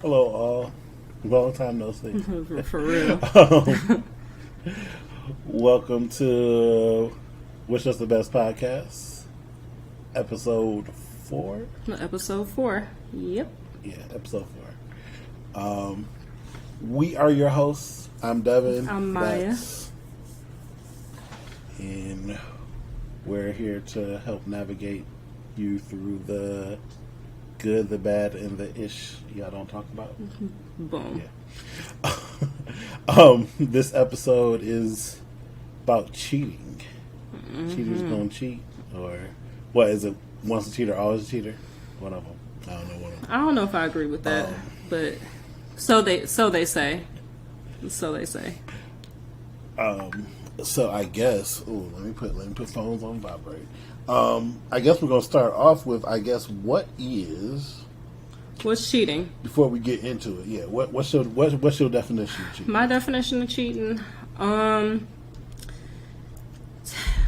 Hello, all. Long time no see. For real. Welcome to Wish Us the Best podcast, episode 4. Episode 4. Yep. Yeah, episode 4. We are your hosts. I'm Devin. I'm Miah. And we're here to help navigate you through the good, the bad, and the ish y'all don't talk about. Boom. Yeah. This episode is about cheating. Cheaters gonna cheat, or what is it? Once a cheater, always a cheater. One of them. I don't know. One of them. I don't know if I agree with that, but so they say. So they say. So I guess. Ooh, let me put phones on vibrate. I guess we're gonna start off with What's cheating? before we get into it. Yeah, what's your definition of cheating? My definition of cheating.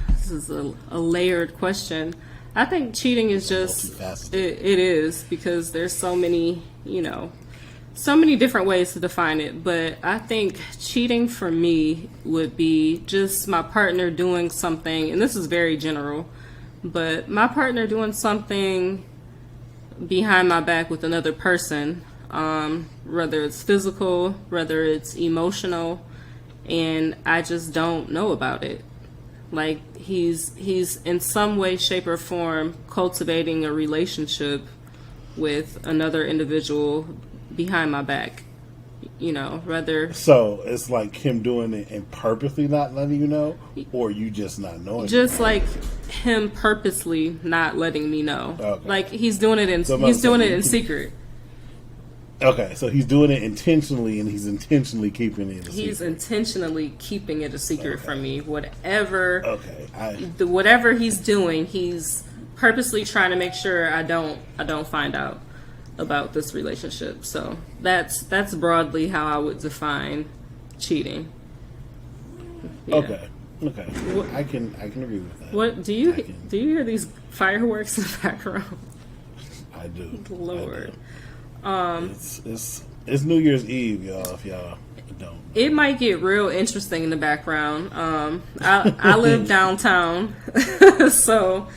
This is a layered question. I think cheating is just Multifaceted. it is because there's so many so many different ways to define it. But I think cheating for me would be just my partner doing something, and this is very general, but my partner doing something behind my back with another person, whether it's physical, whether it's emotional, and I just don't know about it. Like he's in some way, shape, or form cultivating a relationship with another individual behind my back. Rather So it's like him doing it and purposely not letting you know, or you just not knowing. just like him purposely not letting me know. Okay. Like he's doing it in So he's doing so it in you- secret. Okay, so he's doing it intentionally, and he's intentionally keeping it a He's secret. intentionally keeping it a secret from me. Whatever Okay, whatever he's doing, he's purposely trying to make sure I don't find out about this relationship. So that's broadly how I would define cheating. Yeah. okay. I can agree with that. What do you hear these fireworks in the background? I do. Lord. I do. It's New Year's Eve, y'all. If y'all don't, It might get real interesting in the background. I live downtown, so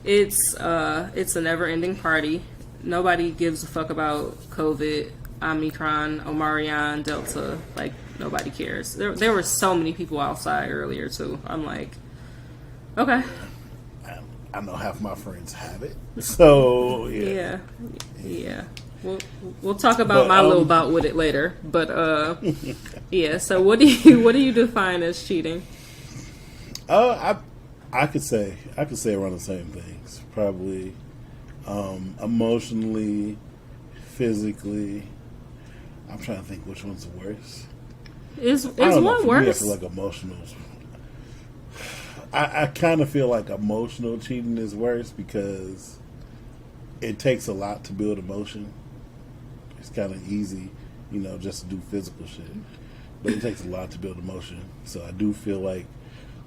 it's a never-ending party. Nobody gives a fuck about COVID, Omicron, Omarion, Delta. Like nobody cares. There were so many people outside earlier too. I'm like, okay, I know half my friends have it. So yeah. We'll talk about my little bout with it later. But yeah. So what do you define as cheating? I could say around the same things. Probably emotionally, physically. I'm trying to think which one's the worst. Is I don't know, one for me, I worse? feel like emotional. I kind of feel like emotional cheating is worse because it takes a lot to build emotion. It's kind of easy, just to do physical shit, but it takes a lot to build emotion. So I do feel like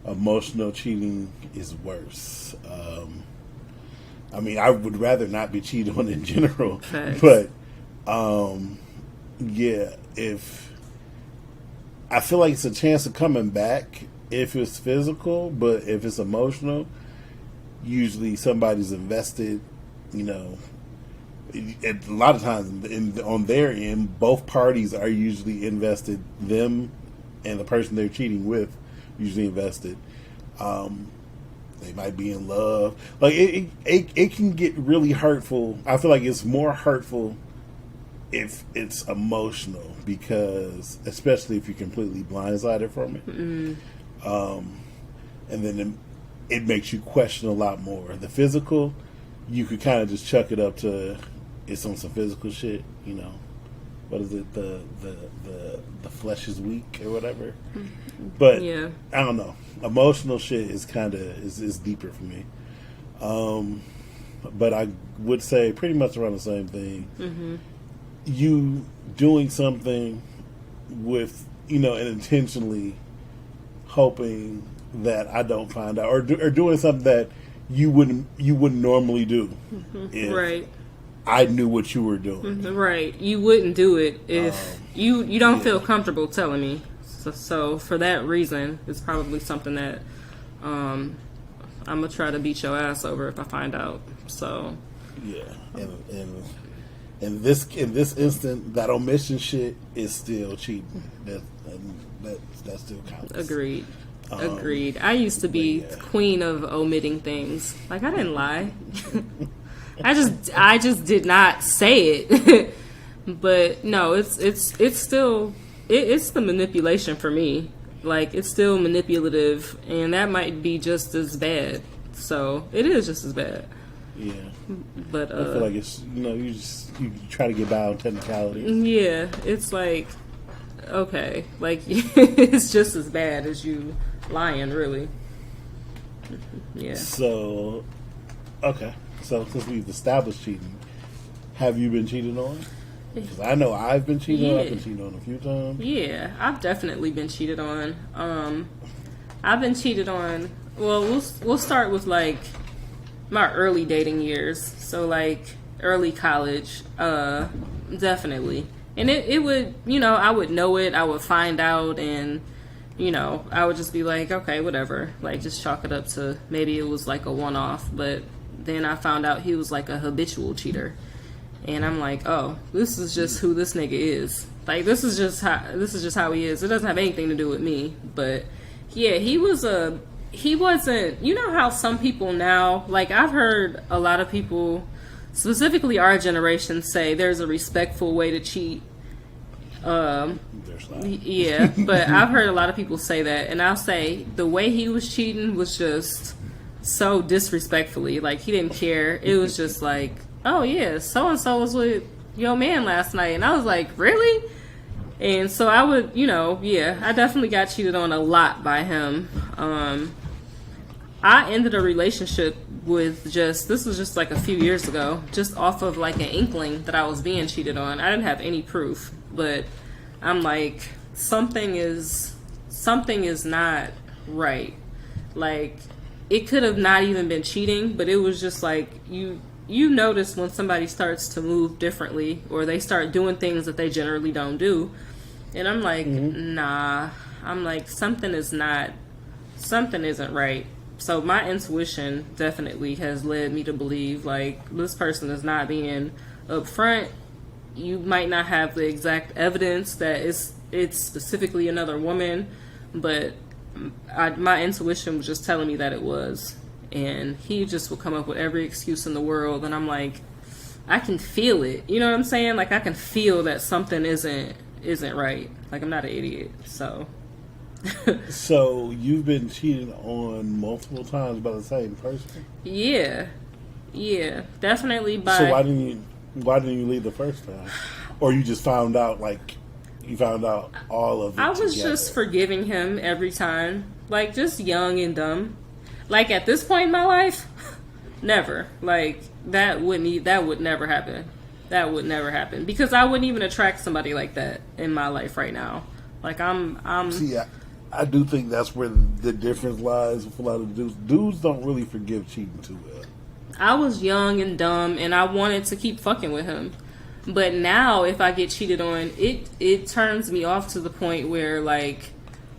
emotional cheating is worse. I mean, I would rather not be cheated on in general, Facts. but yeah, if I feel like it's a chance of coming back if it's physical, but if it's emotional, usually somebody's invested. A lot of times on their end, both parties are usually invested. Them and the person they're cheating with usually invested. They might be in love. Like it can get really hurtful. I feel like it's more hurtful if it's emotional, because especially if you're completely blindsided from it. And then it makes you question a lot more. The physical, you could kind of just chuck it up to it's on some physical shit. What is it? The flesh is weak or whatever. But Yeah. I don't know. Emotional shit is kind of is deeper for me. But I would say pretty much around the same thing. You doing something with and intentionally hoping that I don't find out, or doing something that you wouldn't normally do. If, Right. I knew what you were doing. Right. You wouldn't do it if you don't feel comfortable telling me. So for that reason, it's probably something that I'm gonna try to beat your ass over if I find out. So yeah, and in this instant, that omission shit is still cheating. That still counts. Agreed. Agreed. I used to be queen of omitting things. Like, I didn't lie. I just did not say it. But no, it's still it's the manipulation for me. Like, it's still manipulative, and that might be just as bad. So it is just as bad. Yeah. But I feel like it's you try to get by on technicalities. Yeah, it's like, okay, like it's just as bad as you lying, really. Yeah. So, okay. So since we've established cheating, have you been cheated on? Because I know I've been cheated on. I've been cheated on a few times. Yeah, I've definitely been cheated on. I've been cheated on. Well, we'll start with like my early dating years. So like early college, definitely. And it would, I would know it. I would find out, and I would just be like, okay, whatever. Like, just chalk it up to maybe it was like a one-off. But then I found out he was like a habitual cheater. And I'm like, oh, this is just who this nigga is. Like, this is just how he is. It doesn't have anything to do with me. But yeah, he wasn't, how some people now, like, I've heard a lot of people, specifically our generation, say there's a respectful way to cheat. Yeah, but I've heard a lot of people say that, and I'll say the way he was cheating was just so disrespectfully. Like, he didn't care. It was just like, oh yeah, so and so was with your man last night, and I was like, really? And so I would, I definitely got cheated on a lot by him. I ended a relationship with this was just like a few years ago, just off of like an inkling that I was being cheated on. I didn't have any proof, but I'm like, something is not right. Like, it could have not even been cheating, but it was just like, you notice when somebody starts to move differently, or they start doing things that they generally don't do. And I'm like, nah. I'm like, something isn't right. So my intuition definitely has led me to believe, like, this person is not being upfront. You might not have the exact evidence that it's specifically another woman, but my intuition was just telling me that it was. And he just would come up with every excuse in the world, and I'm like, I can feel it. You know what I'm saying? Like, I can feel that something isn't right. Like, I'm not an idiot, so. So you've been cheated on multiple times by the same person? Yeah, definitely. So why didn't you leave the first time, or you just found out all of it? I was just forgiving him every time, like, just young and dumb. Like, at this point in my life, never. Like, that would never happen. That would never happen, because I wouldn't even attract somebody like that in my life right now. Like, I'm. See, I do think that's where the difference lies with a lot of dudes. Dudes don't really forgive cheating too well. I was young and dumb, and I wanted to keep fucking with him. But now, if I get cheated on, it turns me off to the point where, like,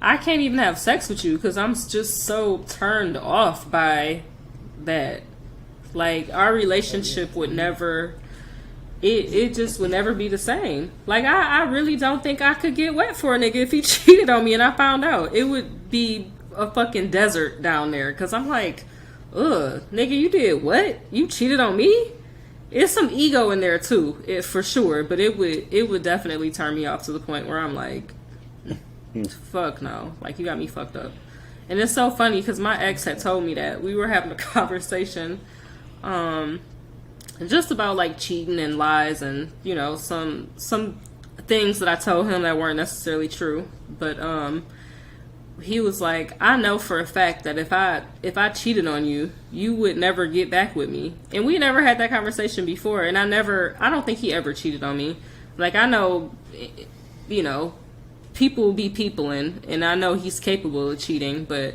I can't even have sex with you because I'm just so turned off by that. Like, our relationship would never, it just would never be the same. Like, I really don't think I could get wet for a nigga if he cheated on me and I found out. It would be a fucking desert down there, because I'm like, ugh, nigga, you did what? You cheated on me? It's some ego in there too, for sure, but it would definitely turn me off to the point where I'm like, fuck no. Like, you got me fucked up. And it's so funny because my ex had told me that. We were having a conversation just about, like, cheating and lies and, some things that I told him that weren't necessarily true. But he was like, I know for a fact that if I cheated on you, you would never get back with me. And we never had that conversation before, and I don't think he ever cheated on me. Like, I know, people be peopling, and I know he's capable of cheating, but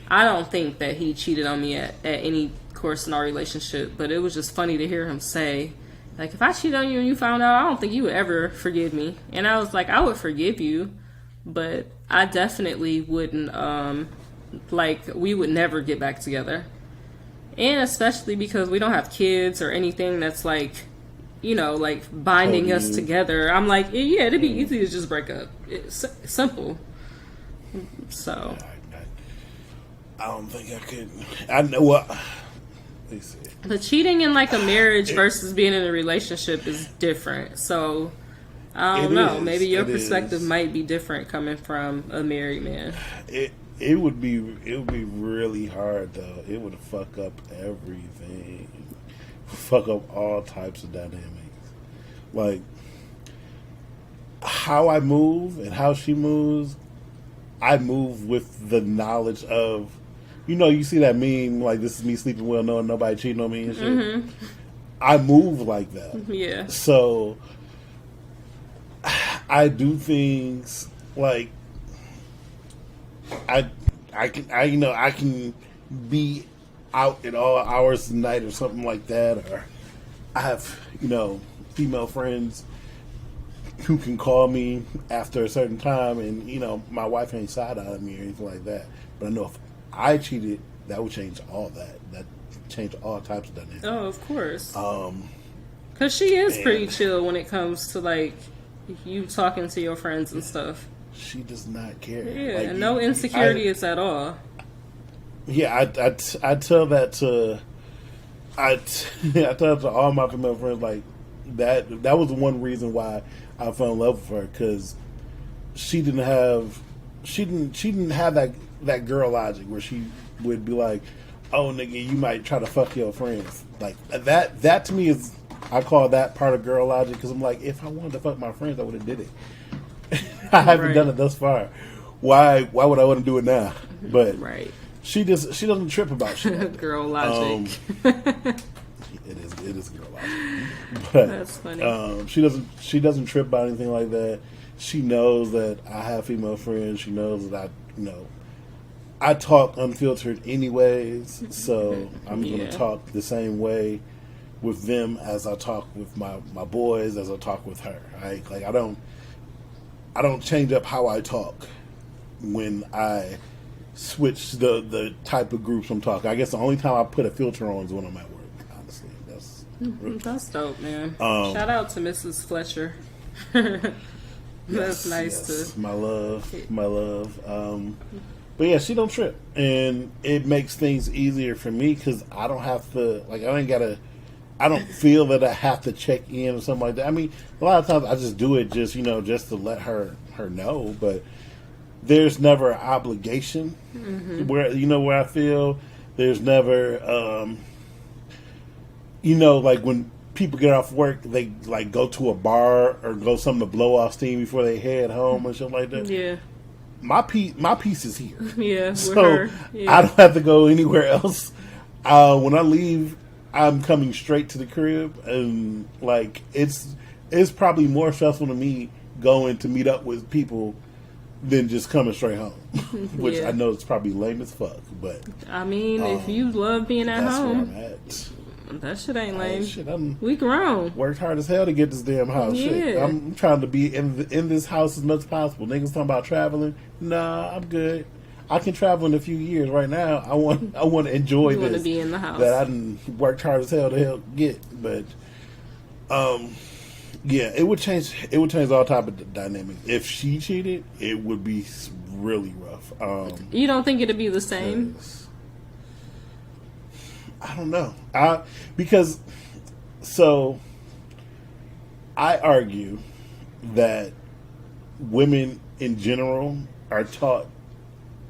I don't think that he cheated on me at any course in our relationship. But it was just funny to hear him say like, if I cheat on you and you found out, I don't think you would ever forgive me. And I was like, I would forgive you, but I definitely wouldn't, like, we would never get back together. And especially because we don't have kids or anything that's like, you know, like binding us together. I'm like, yeah, it'd be easy to just break up. It's simple. So. I don't think I could. I know what. But cheating in like a marriage versus being in a relationship is different. So I don't know. Maybe your perspective might be different coming from a married man. It would be really hard though. It would fuck up everything. Fuck up all types of dynamics. Like how I move and how she moves, I move with the knowledge of, you know, you see that meme, like, this is me sleeping well knowing nobody cheating on me and shit. Mm-hmm. I move like that. Yeah. So I do things like I can be out at all hours of the night or something like that, or I have, you know, female friends who can call me after a certain time, and, you know, my wife ain't side-eyeing me or anything like that. But I know if I cheated, that would change all that. That change all types of dynamics. Oh, of course. Because she is pretty chill when it comes to, like, you talking to your friends and stuff. She does not care. Yeah, like, no insecurities at all. Yeah, I tell that to I tell it to all my female friends, like, that was the one reason why I fell in love with her, because she didn't have that girl logic where she would be like, oh nigga, you might try to fuck your friends. Like that to me is, I call that part of girl logic, because I'm like, if I wanted to fuck my friends, I would have did it. I haven't done it thus far. Why would I want to do it now? But she doesn't trip about shit like girl logic. It is girl logic. But that's funny. She doesn't trip about anything like that. She knows that I have female friends. She knows that I talk unfiltered anyways, so I'm going to talk the same way with them as I talk with my boys, as I talk with her. Right? Like I don't change up how I talk when I switch the type of groups I'm talking. I guess the only time I put a filter on is when I'm at work. Honestly, that's dope, man. Shout out to Mrs. Fletcher. That's nice to my love. But yeah, she don't trip, and it makes things easier for me because I don't have to, like, I don't feel that I have to check in or something like that. I mean, a lot of times I just do it just to let her know, but there's never an obligation where I feel there's never, like when people get off work, they like go to a bar or go something to blow off steam before they head home or something like that. Yeah. My piece is here. Yeah. So I don't have to go anywhere else. When I leave, I'm coming straight to the crib, and like it's probably more stressful to me going to meet up with people than just coming straight home. Which I know is probably lame as fuck, but I mean, if you love being at home, where I'm at. That shit ain't lame. We grown. Worked hard as hell to get this damn house. Yeah. Shit. I'm trying to be in this house as much as possible. Niggas talking about traveling. Nah, I'm good. I can travel in a few years. Right now, I want to enjoy this. You want to be in the house. That I done worked hard as hell to help get. But, it would change. It would change all type of dynamics. If she cheated, it would be really rough. You don't think it'd be the same? I don't know. I argue that women in general are taught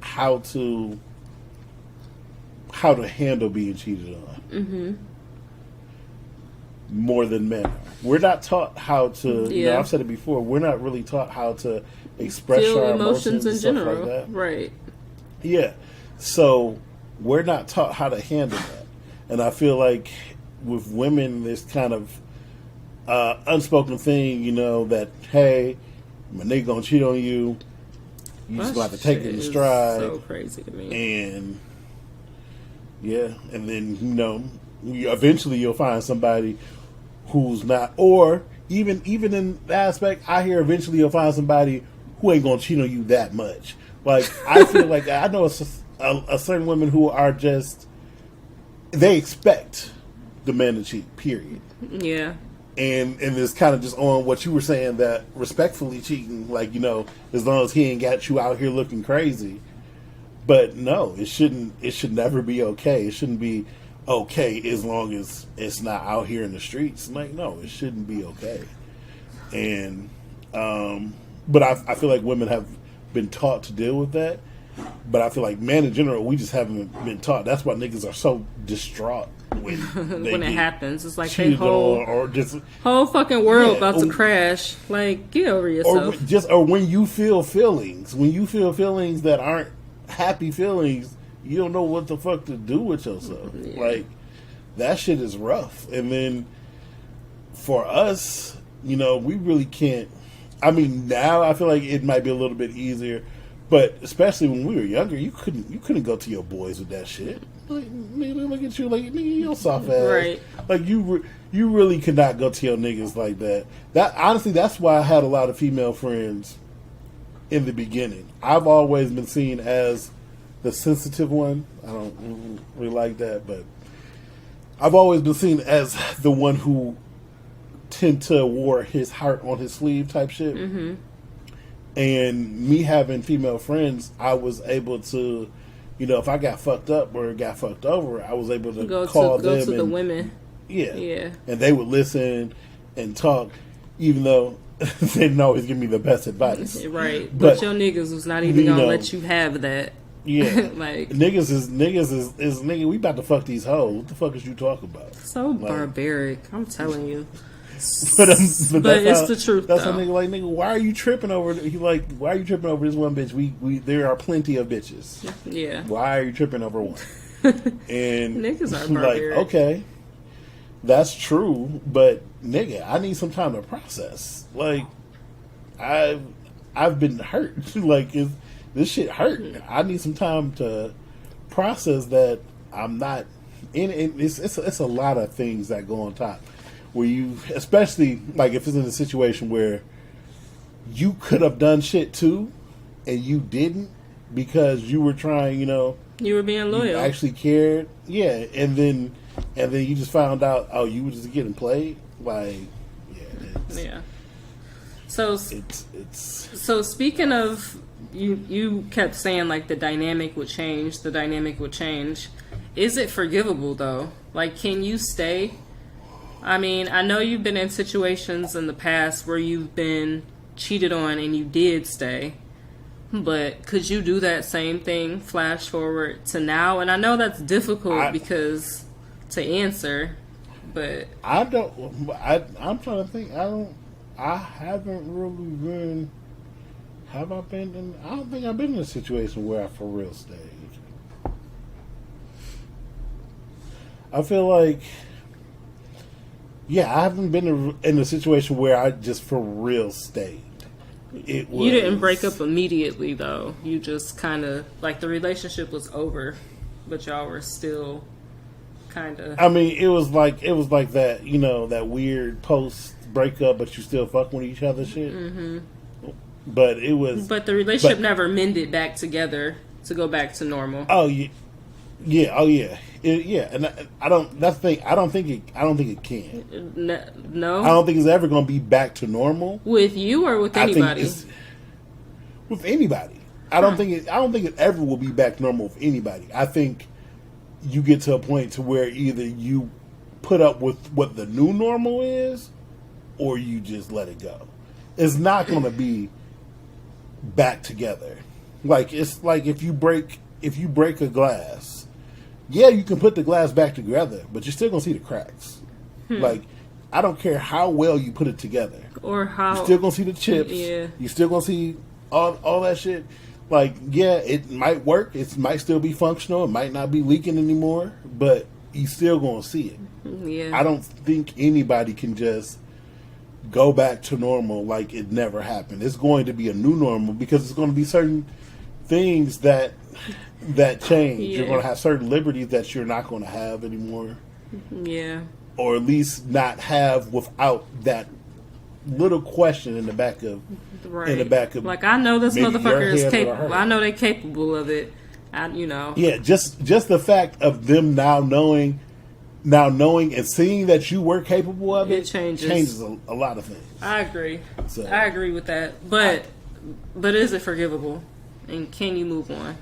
how to handle being cheated on more than men are. We're not taught how to. You know, I've said it before. We're not really taught how to express our emotions in general, like that. Right? Yeah. So we're not taught how to handle that. And I feel like with women, there's kind of unspoken thing, that, hey, when they gonna cheat on you, you just gonna have to take it in stride. So crazy to me. And and then eventually you'll find somebody who's not, or even in the aspect, I hear eventually you'll find somebody who ain't gonna cheat on you that much. Like, I feel like I know a certain women who are just, they expect the man to cheat, period. Yeah. And it's kind of just on what you were saying, that respectfully cheating, like, as long as he ain't got you out here looking crazy. But no, it should never be okay. It shouldn't be okay as long as it's not out here in the streets. Like, no, it shouldn't be okay. And, but I feel like women have been taught to deal with that. But I feel like men in general, we just haven't been taught. That's why niggas are so distraught when when it happens. It's like their whole fucking world about to crash. Like, get over yourself. Or when you feel feelings. When you feel feelings that aren't happy feelings, you don't know what the fuck to do with yourself. Yeah. Like, that shit is rough. And then for us, we really can't. I mean, now I feel like it might be a little bit easier, but especially when we were younger, you couldn't go to your boys with that shit. Like, nigga, look at you, like, nigga, you soft ass. Right. Like, you really could not go to your niggas like that. That honestly, that's why I had a lot of female friends in the beginning. I've always been seen as the sensitive one. I don't really like that, but I've always been seen as the one who tend to wore his heart on his sleeve type shit. Mm-hmm. And me having female friends, I was able to, if I got fucked up or got fucked over, I was able to call them. Go to the women. Yeah. Yeah. And they would listen and talk, even though they didn't always give me the best advice. Right. But your niggas was not even going to let you have that. Yeah. Like, niggas is nigga, we about to fuck these hoes. What the fuck is you talking about? So barbaric. I'm telling you. But it's the truth. That's how nigga like, nigga, why are you tripping over? Why are you tripping over this one bitch? We there are plenty of bitches. Yeah. Why are you tripping over one? And niggas are barbaric. Like, okay, that's true, but nigga, I need some time to process. Like, I've been hurt. Like, this shit hurt. I need some time to process that I'm not in. It's a lot of things that go on top. Where you, especially like if it's in a situation where you could have done shit too, and you didn't because you were trying, you were being loyal, you actually cared, yeah, and then you just found out, oh, you were just getting played, like, yeah. So speaking of, you kept saying like the dynamic would change. Is it forgivable though? Like, can you stay? I mean, I know you've been in situations in the past where you've been cheated on and you did stay, but could you do that same thing, flash forward to now? And I know that's difficult because to answer, but I'm trying to think. I haven't really been. Have I been in? I don't think I've been in a situation where I for real stayed. I feel like. Yeah, I haven't been in a situation where I just for real stayed. You didn't break up immediately, though. You just kind of, like, the relationship was over, but y'all were still kind of... I mean, it was like that, that weird post-breakup, but you still fucking with each other shit. Mm-hmm. But it was... But the relationship never mended back together to go back to normal. Oh, yeah. Yeah, oh, yeah. And I don't. That's the thing. I don't think it can. No. I don't think it's ever going to be back to normal with you or with anybody. With anybody. I don't think it ever will be back to normal with anybody. I think you get to a point to where either you put up with what the new normal is, or you just let it go. It's not going to be back together. Like, it's like if you break a glass. Yeah, you can put the glass back together, but you're still going to see the cracks. Like, I don't care how well you put it together. Or how... You're still going to see the chips. Yeah. You're still going to see all that shit. Like, yeah, it might work. It might still be functional. It might not be leaking anymore, but you're still going to see it. Yeah. I don't think anybody can just go back to normal like it never happened. It's going to be a new normal because it's going to be certain things that change. Yeah. You're going to have certain liberties that you're not going to have anymore. Yeah. or at least not have without that little question in the back of Right. in the back of like, I know this maybe your motherfucker is head or capable. her. I know they're capable of it. Yeah, just the fact of them now knowing and seeing that you were capable of it, changes a lot of things. I agree. So, I agree with that. But is it forgivable? And can you move on?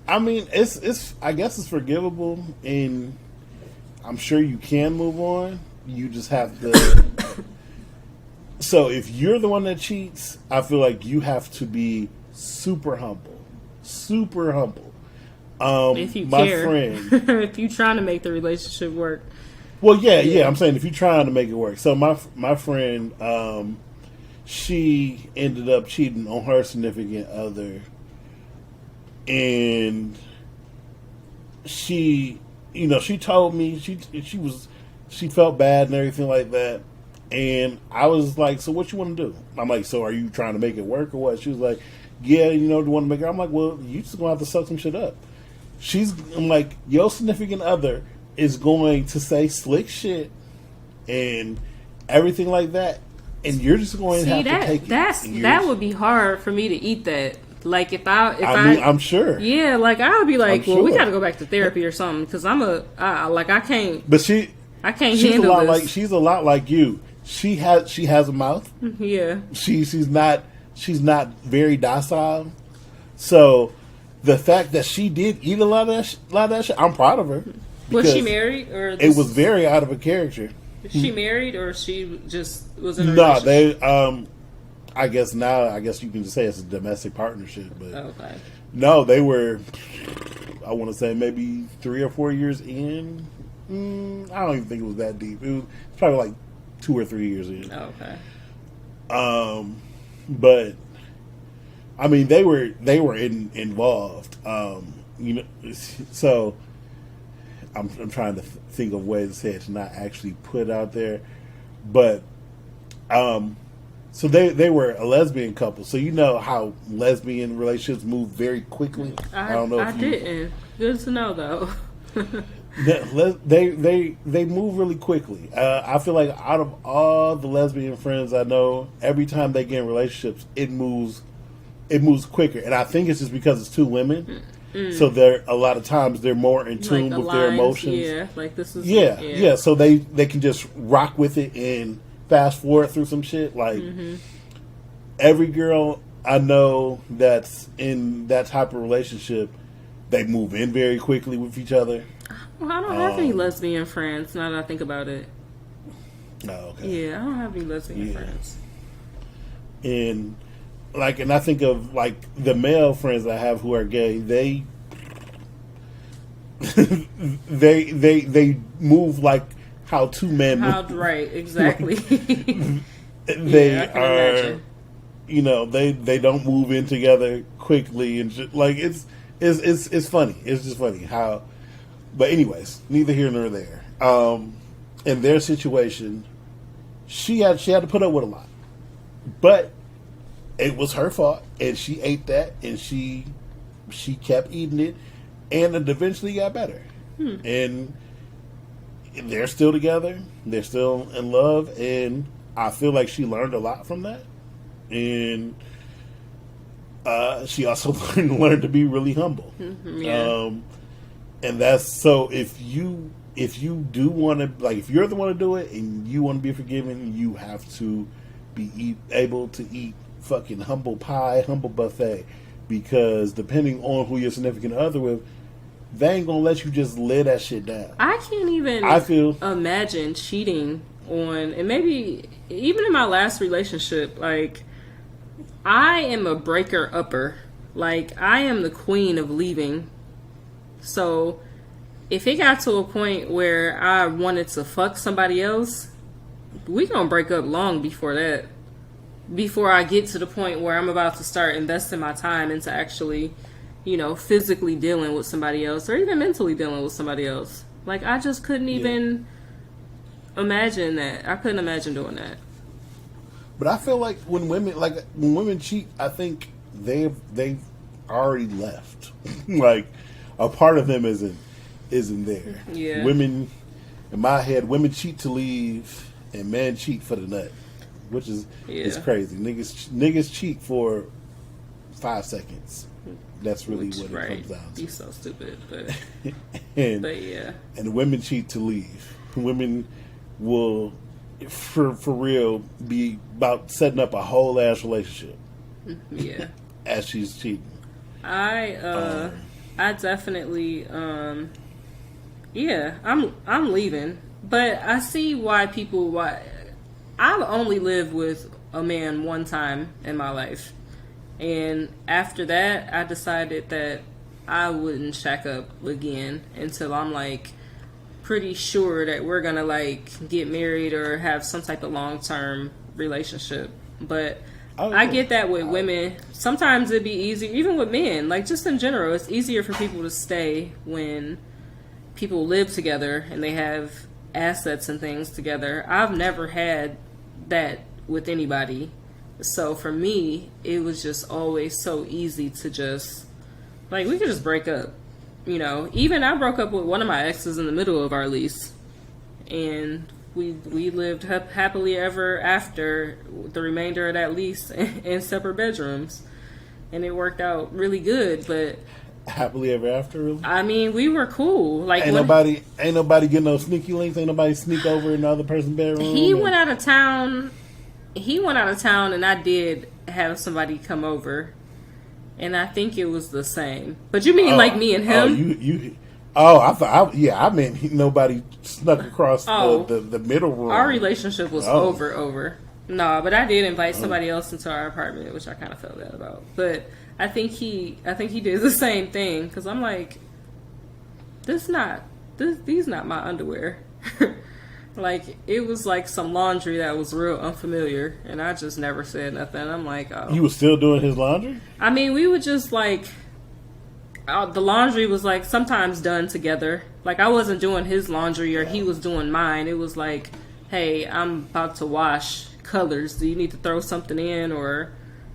I mean, it's I guess it's forgivable, and I'm sure you can move on. You just have to. So if you're the one that cheats, I feel like you have to be super humble. Super humble. If you my care. friend, if you're trying to make the relationship work. well, yeah. I'm saying if you're trying to make it work. So my friend, she ended up cheating on her significant other, and she told me she felt bad and everything like that, and I was like, so what you want to do? I'm like, so are you trying to make it work or what? She was like, yeah, do you want to make it? I'm like, well, you just gonna have to suck some shit up. I'm like, your significant other is going to say slick shit and everything like that, and you're just going to have to take it. That would be hard for me to eat that. Like I'm sure. Yeah, like I would be like, well, sure. we got to go back to therapy or something because I can't. But I can't she's handle a lot this. like she's a lot like you. She has a mouth. Yeah. She's not very docile. So the fact that she did eat a lot of that shit, I'm proud of her. Was she married or it was very out of a character. Is she married or she just was in a relationship? They I guess you can just say it's a domestic partnership, but okay. No, they were, I want to say maybe 3 or 4 years in. I don't even think it was that deep. It was probably like 2 or 3 years in. Okay. But I mean, they were involved. So I'm trying to think of ways to say it to not actually put out there, but so they were a lesbian couple. So you know how lesbian relationships move very quickly. I don't know. I didn't. Good to know though. They move really quickly. I feel like out of all the lesbian friends I know, every time they get in relationships, it moves quicker. And I think it's just because it's two women. So they're a lot of times they're more in tune with their emotions. Yeah, like this is yeah. So they can just rock with it and fast forward through some shit. Like every girl I know that's in that type of relationship, they move in very quickly with each other. Well, I don't have any lesbian friends now that I think about it. Oh, okay. Yeah, I don't have any lesbian friends. And I think of like the male friends I have who are gay. They they move like how two men move. Right, exactly. They are, they don't move in together quickly and just, like it's funny. It's just funny how. But anyways, neither here nor there. In their situation, she had to put up with a lot, but it was her fault, and she ate that, and she kept eating it, and it eventually got better. And they're still together. They're still in love, and I feel like she learned a lot from that, and she also learned to be really humble. Yeah. And that's so. If you do want to, like, if you're the one to do it, and you want to be forgiven, you have to be able to eat fucking humble pie, humble buffet, because depending on who your significant other with, they ain't gonna let you just lay that shit down. I can't even imagine cheating on, and maybe even in my last relationship, like, I am a breaker upper. Like, I am the queen of leaving. So if it got to a point where I wanted to fuck somebody else, we gonna break up long before that. Before I get to the point where I'm about to start investing my time into actually, physically dealing with somebody else or even mentally dealing with somebody else. Like, I just couldn't even imagine that. I couldn't imagine doing that. But I feel like when women cheat, I think they've already left. Like, a part of them isn't there. Yeah. Women in my head, women cheat to leave and men cheat for the nut, which is crazy. Niggas cheat for 5 seconds. That's really what it comes down to. You're so stupid, but and yeah. And women cheat to leave. Women will, for real, be about setting up a whole ass relationship. Yeah. As she's cheating. I definitely yeah, I'm leaving. But I see why I've only lived with a man one time in my life. And after that, I decided that I wouldn't shack up again until I'm like pretty sure that we're gonna like get married or have some type of long-term relationship. But I get that with women. Sometimes it'd be easier, even with men. Like just in general, it's easier for people to stay when people live together and they have assets and things together. I've never had that with anybody. So for me, it was just always so easy to just, like, we could just break up. You know, even I broke up with one of my exes in the middle of our lease. And we lived happily ever after the remainder of that lease in separate bedrooms. And it worked out really good, but... Happily ever after, really? I mean, we were cool. Like ain't nobody getting no sneaky links. Ain't nobody sneak over in the other person's bedroom. He went out of town, and I did have somebody come over, and I think it was the same. But you mean like me and him? I meant nobody snuck across the middle room. Our relationship was over. No, but I did invite somebody else into our apartment, which I kind of felt bad about. But I think he did the same thing, because I'm like, these not my underwear. Like, it was like some laundry that was real unfamiliar, and I just never said nothing. I'm like, oh. You was still doing his laundry? I mean, we would just like, the laundry was like sometimes done together. Like, I wasn't doing his laundry or he was doing mine. It was like, hey, I'm about to wash colors. Do you need to throw something in? Or,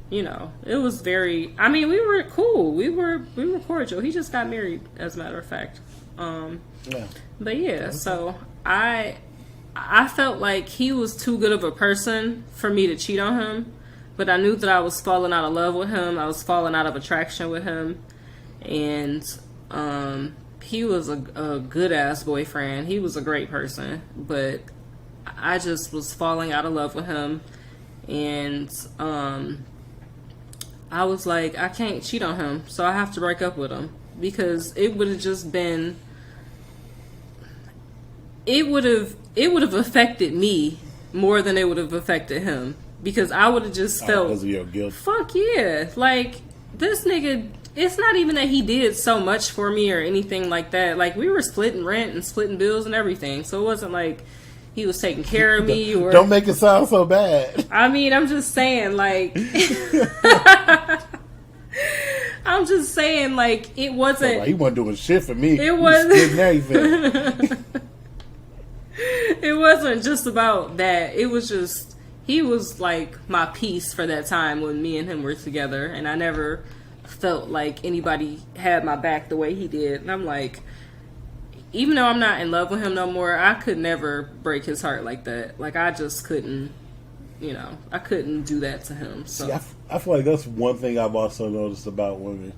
you know, it was very, I mean, we were cool. We were cordial. He just got married, as a matter of fact. But yeah, so I felt like he was too good of a person for me to cheat on him, but I knew that I was falling out of love with him. I was falling out of attraction with him, and he was a good ass boyfriend. He was a great person, but I just was falling out of love with him, and I was like, I can't cheat on him, so I have to break up with him, because it would have just been, it would have affected me more than it would have affected him, because I would have just felt, because of your guilt. Fuck yeah, like, this nigga, it's not even that he did so much for me or anything like that. Like, we were splitting rent and splitting bills and everything, so it wasn't like he was taking care of me. Or don't make it sound so bad. I mean, I'm just saying, like, I'm just saying, like, it wasn't. Like, he wasn't doing shit for me. It wasn't. Everything. It wasn't just about that. It was just, he was like my peace for that time when me and him were together, and I never felt like anybody had my back the way he did. And I'm like, even though I'm not in love with him no more, I could never break his heart like that. Like, I just couldn't, you know, I couldn't do that to him. So see, I feel like that's one thing I've also noticed about women.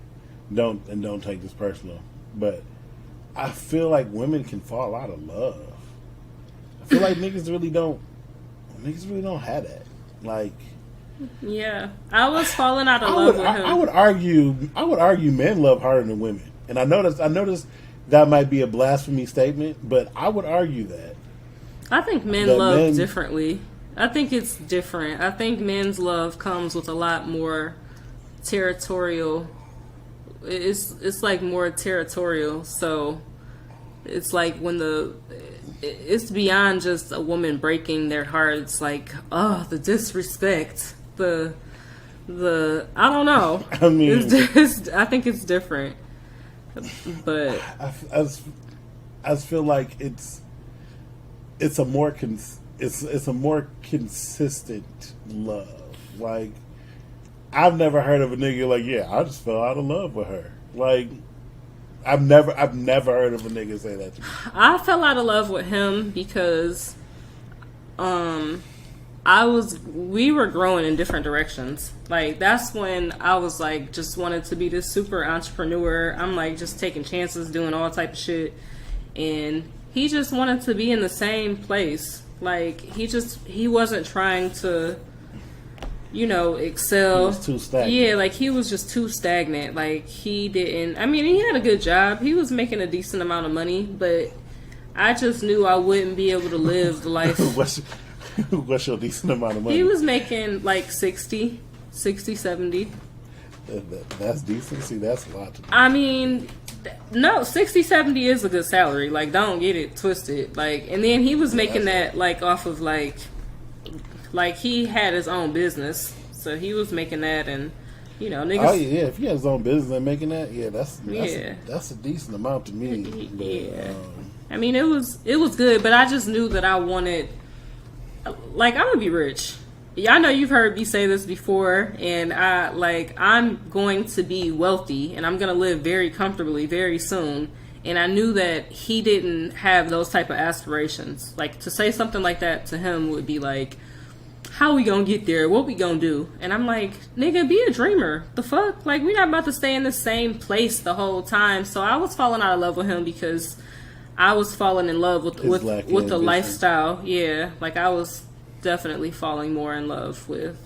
Don't take this personal, but I feel like women can fall out of love. I feel like niggas really don't have that. Like, yeah, I was falling out of love with him. I would argue men love harder than women. And I noticed that might be a blasphemy statement, but I would argue that. I think men love differently. I think it's different. I think men's love comes with a lot more territorial. It's like more territorial. So it's like when it's beyond just a woman breaking their heart. It's like, oh, the disrespect, the I don't know. I mean, I think it's different. But I just feel like it's a more consistent love. Like, I've never heard of a nigga like, yeah, I just fell out of love with her. Like, I've never heard of a nigga say that to me. I fell out of love with him because we were growing in different directions. Like, that's when I was like, just wanted to be this super entrepreneur. I'm like just taking chances, doing all type of shit. And he just wanted to be in the same place. Like, he wasn't trying to, excel. He was too stagnant. Yeah, like, he was just too stagnant. Like, he had a good job. He was making a decent amount of money, but I just knew I wouldn't be able to live the life. What's your decent amount of money? He was making like 60, 70. That's decent. See, that's a lot. I mean, no, 60, 70 is a good salary. Like, don't get it twisted. Like, and then he was making that like off of like he had his own business, so he was making that, and niggas. Oh yeah, if he has his own business and making that, that's a decent amount to me. But, yeah, I mean, it was good, but I just knew that I wanted. Like, I'm gonna be rich. Yeah, I know you've heard me say this before, and I'm going to be wealthy, and I'm gonna live very comfortably very soon. And I knew that he didn't have those type of aspirations. Like, to say something like that to him would be like, how we gonna get there? What we gonna do? And I'm like, nigga, be a dreamer. The fuck? Like, we're not about to stay in the same place the whole time. So I was falling out of love with him because I was falling in love with the lifestyle. Yeah, like, I was definitely falling more in love with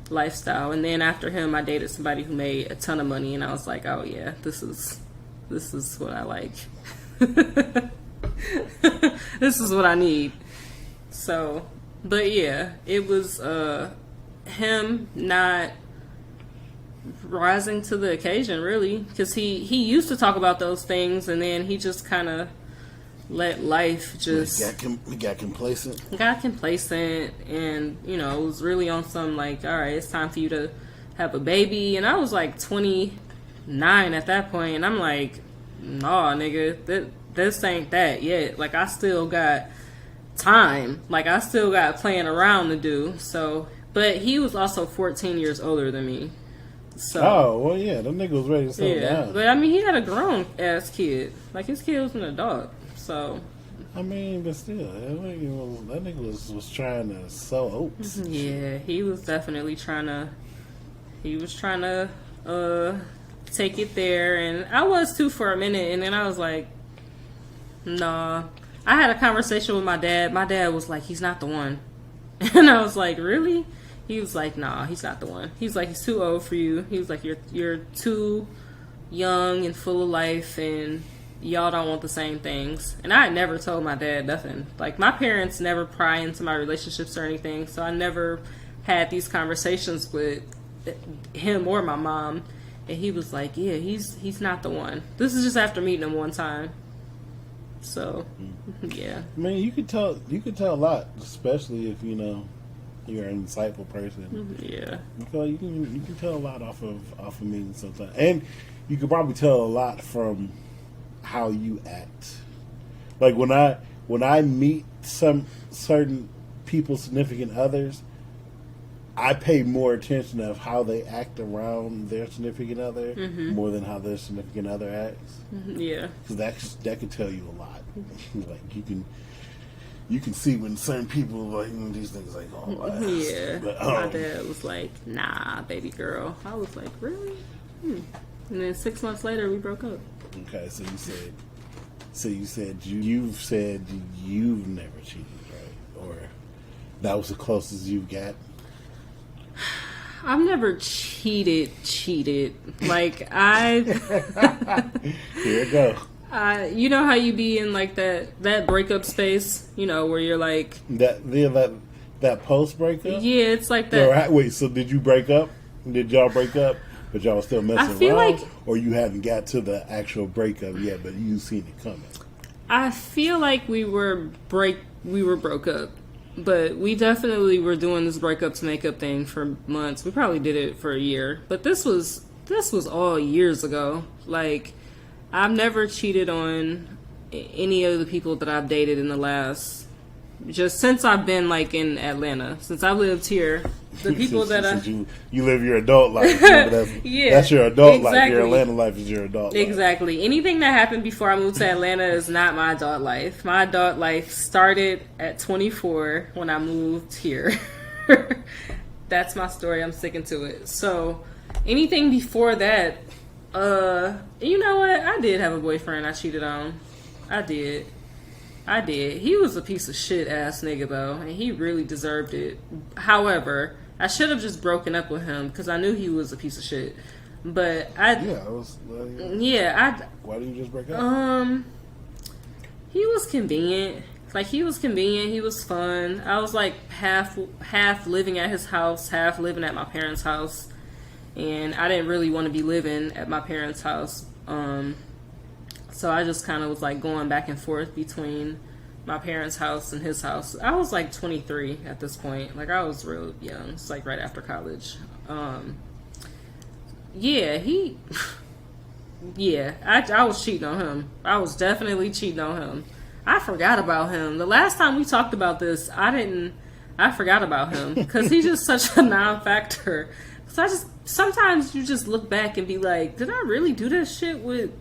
lifestyle. And then after him, I dated somebody who made a ton of money, and I was like, oh yeah, this is what I like. This is what I need. So, but yeah, it was him not rising to the occasion, really, because he used to talk about those things, and then he just kind of let life just got complacent. And was really on some like, all right, it's time for you to have a baby. And I was like 29 at that point, and I'm like, nah, nigga, this ain't that yet. Like, I still got time. Like, I still got playing around to do. So, but he was also 14 years older than me. So, oh well, yeah, that nigga was ready to settle down. But I mean, he had a grown ass kid. Like, his kid was an adult. So, I mean, but still, that nigga was trying to sow oats. Yeah, he was definitely trying to. He was trying to take it there, and I was too for a minute, and then I was like, nah. I had a conversation with my dad. My dad was like, he's not the one, and I was like, really? He was like, nah, he's not the one. He's like, he's too old for you. He was like, you're too young and full of life, and y'all don't want the same things. And I had never told my dad nothing. Like, my parents never pry into my relationships or anything, so I never had these conversations with him or my mom. And he was like, yeah, he's not the one. This is just after meeting him one time. So, yeah. I mean, you could tell a lot, especially if you're an insightful person. Yeah. You can tell a lot off of meeting sometimes, and you could probably tell a lot from how you act. Like, when I meet some certain people's significant others, I pay more attention of how they act around their significant other more than how their significant other acts. Yeah, because that could tell you a lot. Like, you can see when certain people like these things like, oh yeah. But, my dad was like, nah, baby girl. I was like, really? And then 6 months later, we broke up. Okay, so you said you've never cheated, right? Or that was the closest you've got? I've never cheated. Like, Here it go. You know how you be in like that breakup space, where you're like that post breakup? Yeah, it's like that. Wait, so did you break up? Did y'all break up? But y'all still messing around? Or you haven't got to the actual breakup yet, but you seen it coming? I feel like we were broke up. But we definitely were doing this breakup to make up thing for months. We probably did it for a year. But this was all years ago. Like, I've never cheated on any of the people that I've dated in the last just since I've been like in Atlanta, since I lived here, the people that you live your adult life. That's your adult life. Your Atlanta life is your adult life. Exactly. Anything that happened before I moved to Atlanta is not my adult life. My adult life started at 24 when I moved here. That's my story. I'm sticking to it. So anything before that, you know what? I did have a boyfriend I cheated on. I did. He was a piece of shit ass nigga though, and he really deserved it. However, I should have just broken up with him because I knew he was a piece of shit. But why did you just break up? He was convenient. He was convenient. He was fun. I was like half living at his house, half living at my parents' house, and I didn't really want to be living at my parents' house. So I just kind of was like going back and forth between my parents' house and his house. I was like 23 at this point. Like I was real young. It's like right after college. I was cheating on him. I was definitely cheating on him. I forgot about him. The last time we talked about this, I forgot about him because he's just such a non-factor. So sometimes you just look back and be like, did I really do that shit with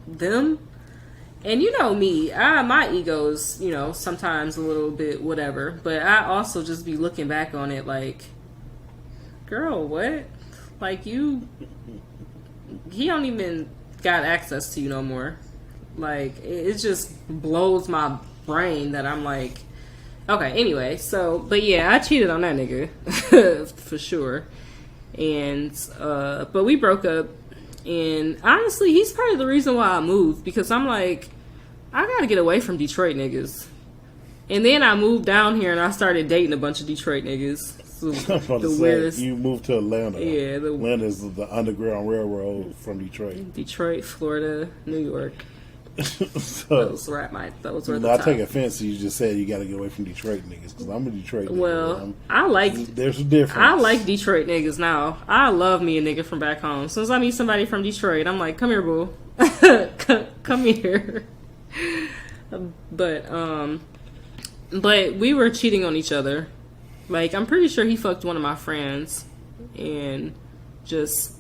them? And you know me, my ego's, sometimes a little bit whatever, but I also just be looking back on it like, girl, what? Like he don't even got access to you no more. Like it just blows my brain that I'm like, okay, anyway, but yeah, I cheated on that nigga for sure. And but we broke up. And honestly, he's part of the reason why I moved, because I'm like, I gotta get away from Detroit niggas. And then I moved down here and I started dating a bunch of Detroit niggas. So the weirdest. You moved to Atlanta. Yeah, Atlanta is the Underground Railroad from Detroit. Detroit, Florida, New York. Those were the top. I take offense to you just said you got to get away from Detroit niggas, because I'm a Detroit nigga. Well, there's a difference. I like Detroit niggas now. I love me a nigga from back home. As soon as I meet somebody from Detroit, I'm like, come here, boo. come here. But we were cheating on each other. Like, I'm pretty sure he fucked one of my friends, and just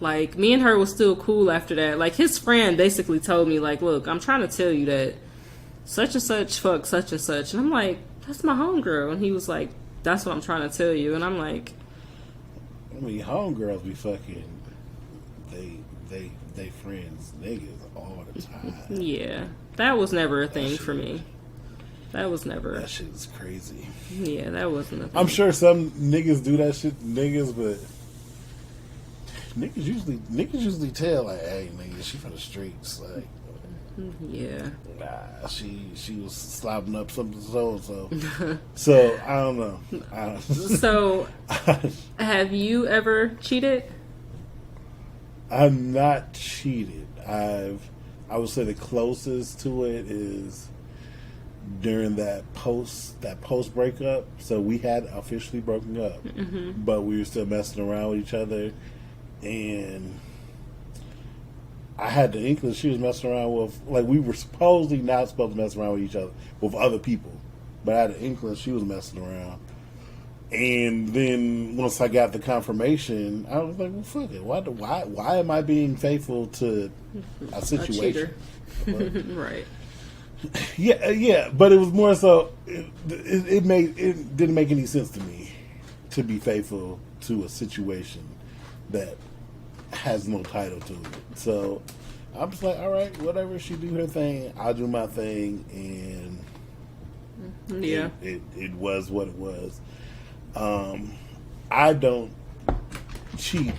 like, me and her was still cool after that. Like, his friend basically told me, like, look, I'm trying to tell you that such and such fuck such and such. And I'm like, that's my homegirl. And he was like, that's what I'm trying to tell you. And I'm like, I mean, homegirls be fucking, they friends niggas all the time. Yeah. That was never a thing for me. That was never. That shit is crazy. Yeah, that wasn't a thing. I'm sure some niggas do that shit, but niggas usually tell, like, hey, nigga, she from the streets. Like, yeah. Nah, she was slobbing up something so. So, I don't know. So, have you ever cheated? I'm not cheated. I would say the closest to it is during that post breakup. So we had officially broken up, but we were still messing around with each other, and I had the inkling she was messing around with, like, we were supposedly not supposed to mess around with each other with other people, but I had the inkling she was messing around. And then once I got the confirmation, I was like, well, fuck it. Why am I being faithful to a situation? A cheater. Right. Yeah, but it was more so, it didn't make any sense to me to be faithful to a situation that has no title to it. So I'm just like, all right, whatever, she do her thing, I'll do my thing, and yeah, it was what it was. I don't cheat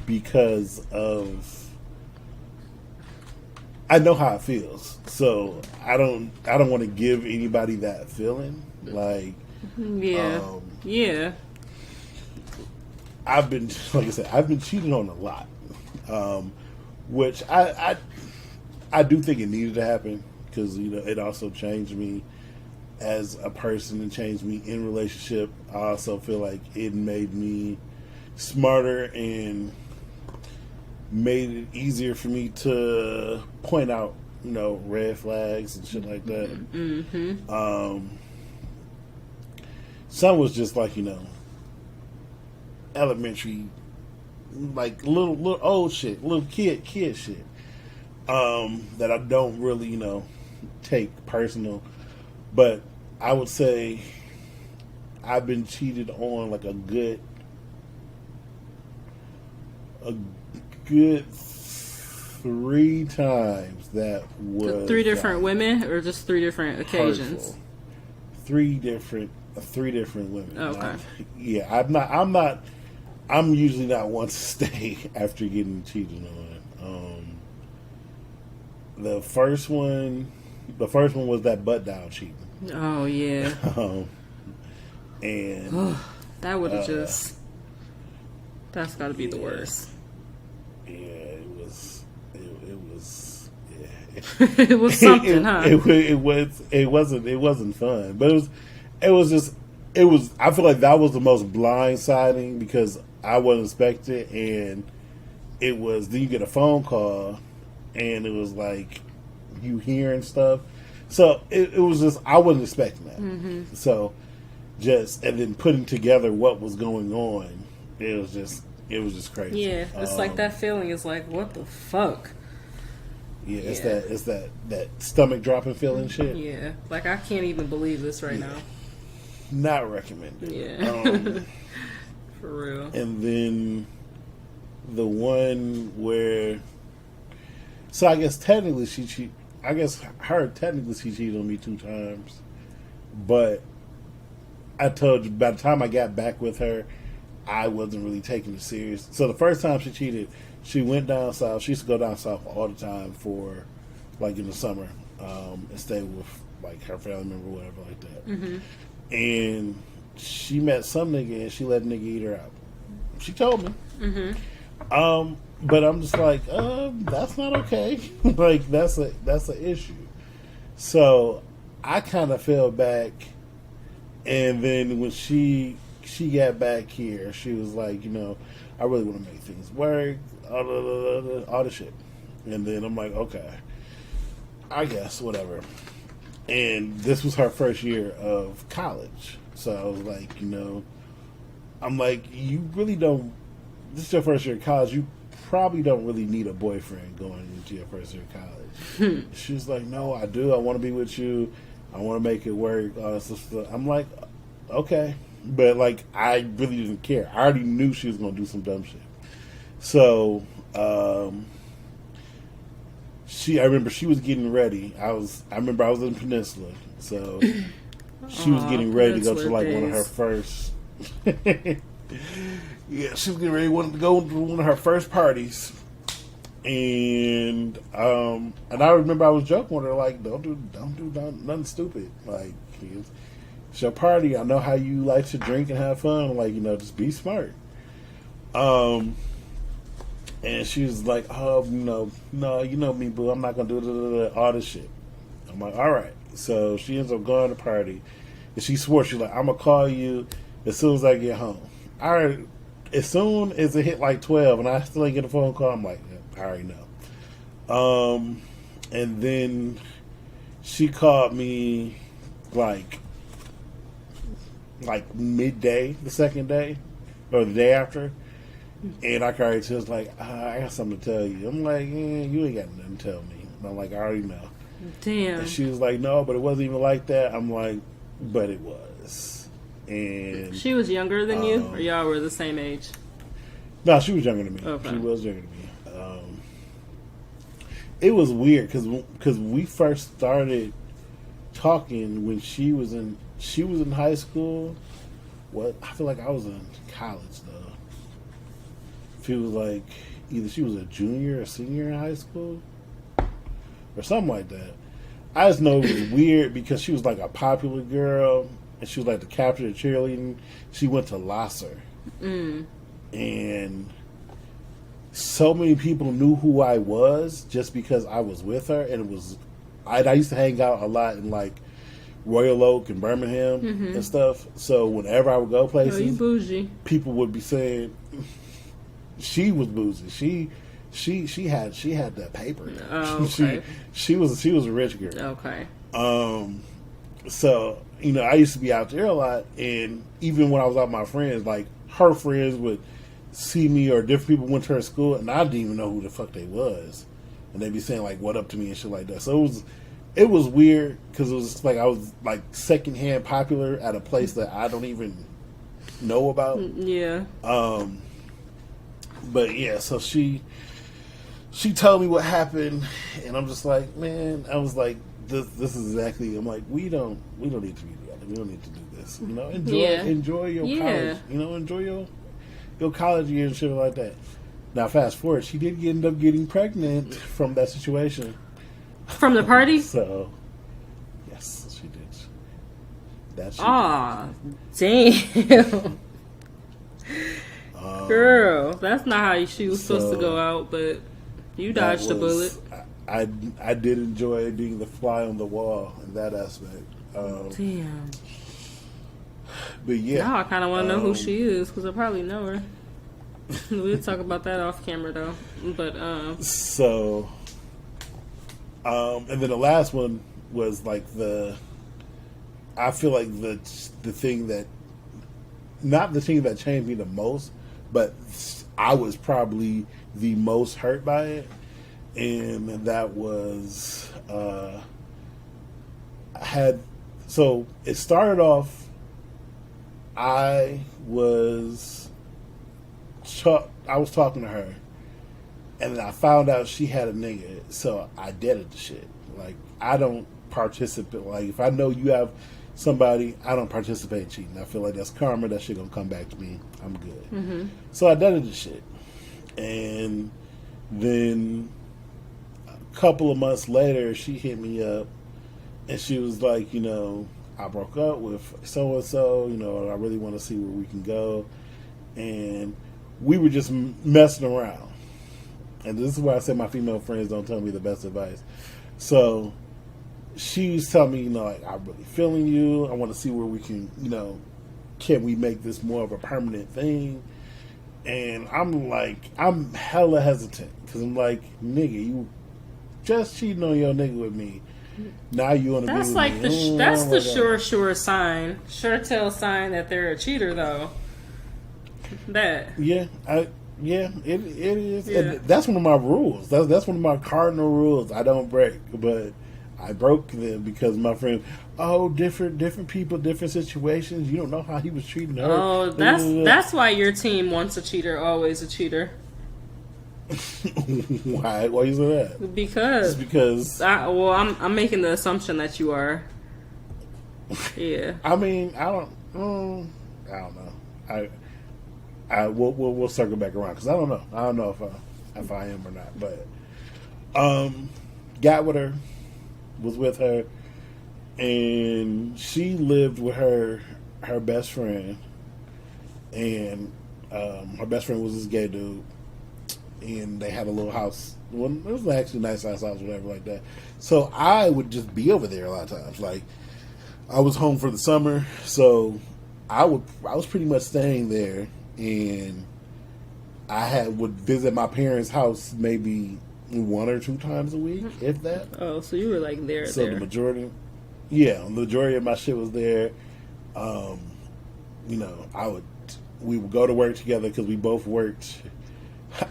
because of, I know how it feels, so I don't want to give anybody that feeling. Like, yeah. I've been, like I said, I've been cheated on a lot, which I do think it needed to happen, because it also changed me as a person and changed me in relationship. I also feel like it made me smarter and made it easier for me to point out red flags and shit like that. Mm-hmm. Some was just like, elementary, like little old shit, little kid shit. That I don't really, take personal. But I would say I've been cheated on like a good 3 times. That was 3 different women, or just 3 different occasions? Hurtful. 3 different women. Okay. I'm usually not one to stay after getting cheated on. The first one was that butt dial cheating. Oh yeah. And that would have that's got to be the worst. Yeah, it was. Yeah. It was something, huh? It wasn't fun, but it was. I feel like that was the most blindsiding because I wasn't expecting it, and it was. Then you get a phone call, and it was like you hearing stuff. So it was just, I wasn't expecting that. Mm-hmm. So and then putting together what was going on, it was just crazy. Yeah, it's like that feeling is like, what the fuck? Yeah, it's that stomach dropping feeling shit. Yeah, like I can't even believe this right now. Not recommended. Yeah. For real. And then the one where, so I guess technically she cheated on me 2 times, but I told you by the time I got back with her, I wasn't really taking it serious. So the first time she cheated, she went down south. She used to go down south all the time for, like, in the summer, and stay with like her family member, whatever, like that. Mm-hmm. And she met some nigga and she let the nigga eat her out. She told me. Mm-hmm. But I'm just like, that's not okay. Like that's an issue. So I kind of fell back, and then when she got back here, she was like, I really want to make things work, all the shit. And then I'm like, okay, I guess whatever. And this was her first year of college, so I was like, I'm like, you really don't. This is your first year of college. You probably don't really need a boyfriend going into your first year of college. She was like, no, I do. I want to be with you. I want to make it work. All this stuff. I'm like, okay. But, like, I really didn't care. I already knew she was going to do some dumb shit. So, I remember she was getting ready. I remember I was in Peninsula. So, she was getting ready to go to, like, one of her first... Yeah, she was getting ready to go to one of her first parties. And I remember I was joking with her, like, don't do nothing stupid. Like, it's your party. I know how you like to drink and have fun. Like, just be smart. And she was like, oh, no, you know me, boo. I'm not going to do all this shit. I'm like, all right. So she ends up going to the party. And she swore, she's like, I'm going to call you as soon as I get home. All right. As soon as it hit like 12 and I still ain't get a phone call, I'm like, yeah, I already know. And then she called me like midday the second day or the day after. And I cried. She was like, I got something to tell you. I'm like, you ain't got nothing to tell me. And I'm like, I already know. Damn. And she was like, no, but it wasn't even like that. I'm like, but it was. And she was younger than you, or y'all were the same age? No, she was younger than me. Okay. She was younger than me. It was weird because we first started talking when she was in high school. I feel like I was in college though. She was like either she was a junior or senior in high school or something like that. I just know it was weird because she was like a popular girl. And she was like the captain of cheerleading. She went to Lasser. And so many people knew who I was just because I was with her. And it was, I used to hang out a lot in like Royal Oak and Birmingham and stuff. So whenever I would go places, you bougie. people would be saying she was bougie. She had that paper. Oh, okay. she was a rich girl. Okay. So, I used to be out there a lot, and even when I was out with my friends, like, her friends would see me, or different people went to her school, and I didn't even know who the fuck they was. And they'd be saying, like, what up to me and shit like that. So it was weird, because it was like I was, like, secondhand popular at a place that I don't even know about. Yeah. But, yeah, so she told me what happened, and I'm just like, man, I was like, this is exactly. I'm like, we don't need to be together. We don't need to do this. Enjoy your college. Enjoy your college year and shit like that. Now, fast forward, she did end up getting pregnant from that situation. From the party? So, yes, she did. Aw, damn. Girl, that's not how she was supposed to go out, but you dodged a bullet. I did enjoy being the fly on the wall in that aspect. Damn. But yeah. Now I kind of want to know who she is, because I probably know her. We'll talk about that off camera, though. But, So, and then the last one was like I feel like the thing that, not the thing that changed me the most, but I was probably the most hurt by it. And that was, so it started off, I was talking to her, and then I found out she had a nigga, so I deaded the shit. Like, I don't participate. Like, if I know you have somebody, I don't participate in cheating. I feel like that's karma. That shit gonna come back to me. I'm good. Mm-hmm. So I deaded the shit. And then a couple of months later, she hit me up, and she was like, I broke up with so-and-so, I really want to see where we can go. And we were just messing around. And this is why I said my female friends don't tell me the best advice. So she's telling me, like, I'm really feeling you. I want to see where we can, can we make this more of a permanent thing? And I'm like, I'm hella hesitant. Because I'm like, nigga, you just cheating on your nigga with me. Now you want to be with me. That's the sure tell sign that they're a cheater, though. That. Yeah, it is. Yeah. And that's one of my rules. That's one of my cardinal rules. I don't break, but I broke them because my friend. Oh, different people, different situations. You don't know how he was treating her. Oh, that's why your team wants a cheater, always a cheater. Why you say that? Because I'm making the assumption that you are. Yeah. I mean, I don't know. We'll circle back around because I don't know. I don't know if I am or not. But got with her, was with her, and she lived with her best friend, and her best friend was this gay dude, and they had a little house. Well, it was actually a nice house, whatever like that. So I would just be over there a lot of times. Like, I was home for the summer, so I was pretty much staying there. And I would visit my parents' house maybe 1 or 2 times a week, if that. Oh, so you were like there. The majority of my shit was there. We would go to work together because we both worked.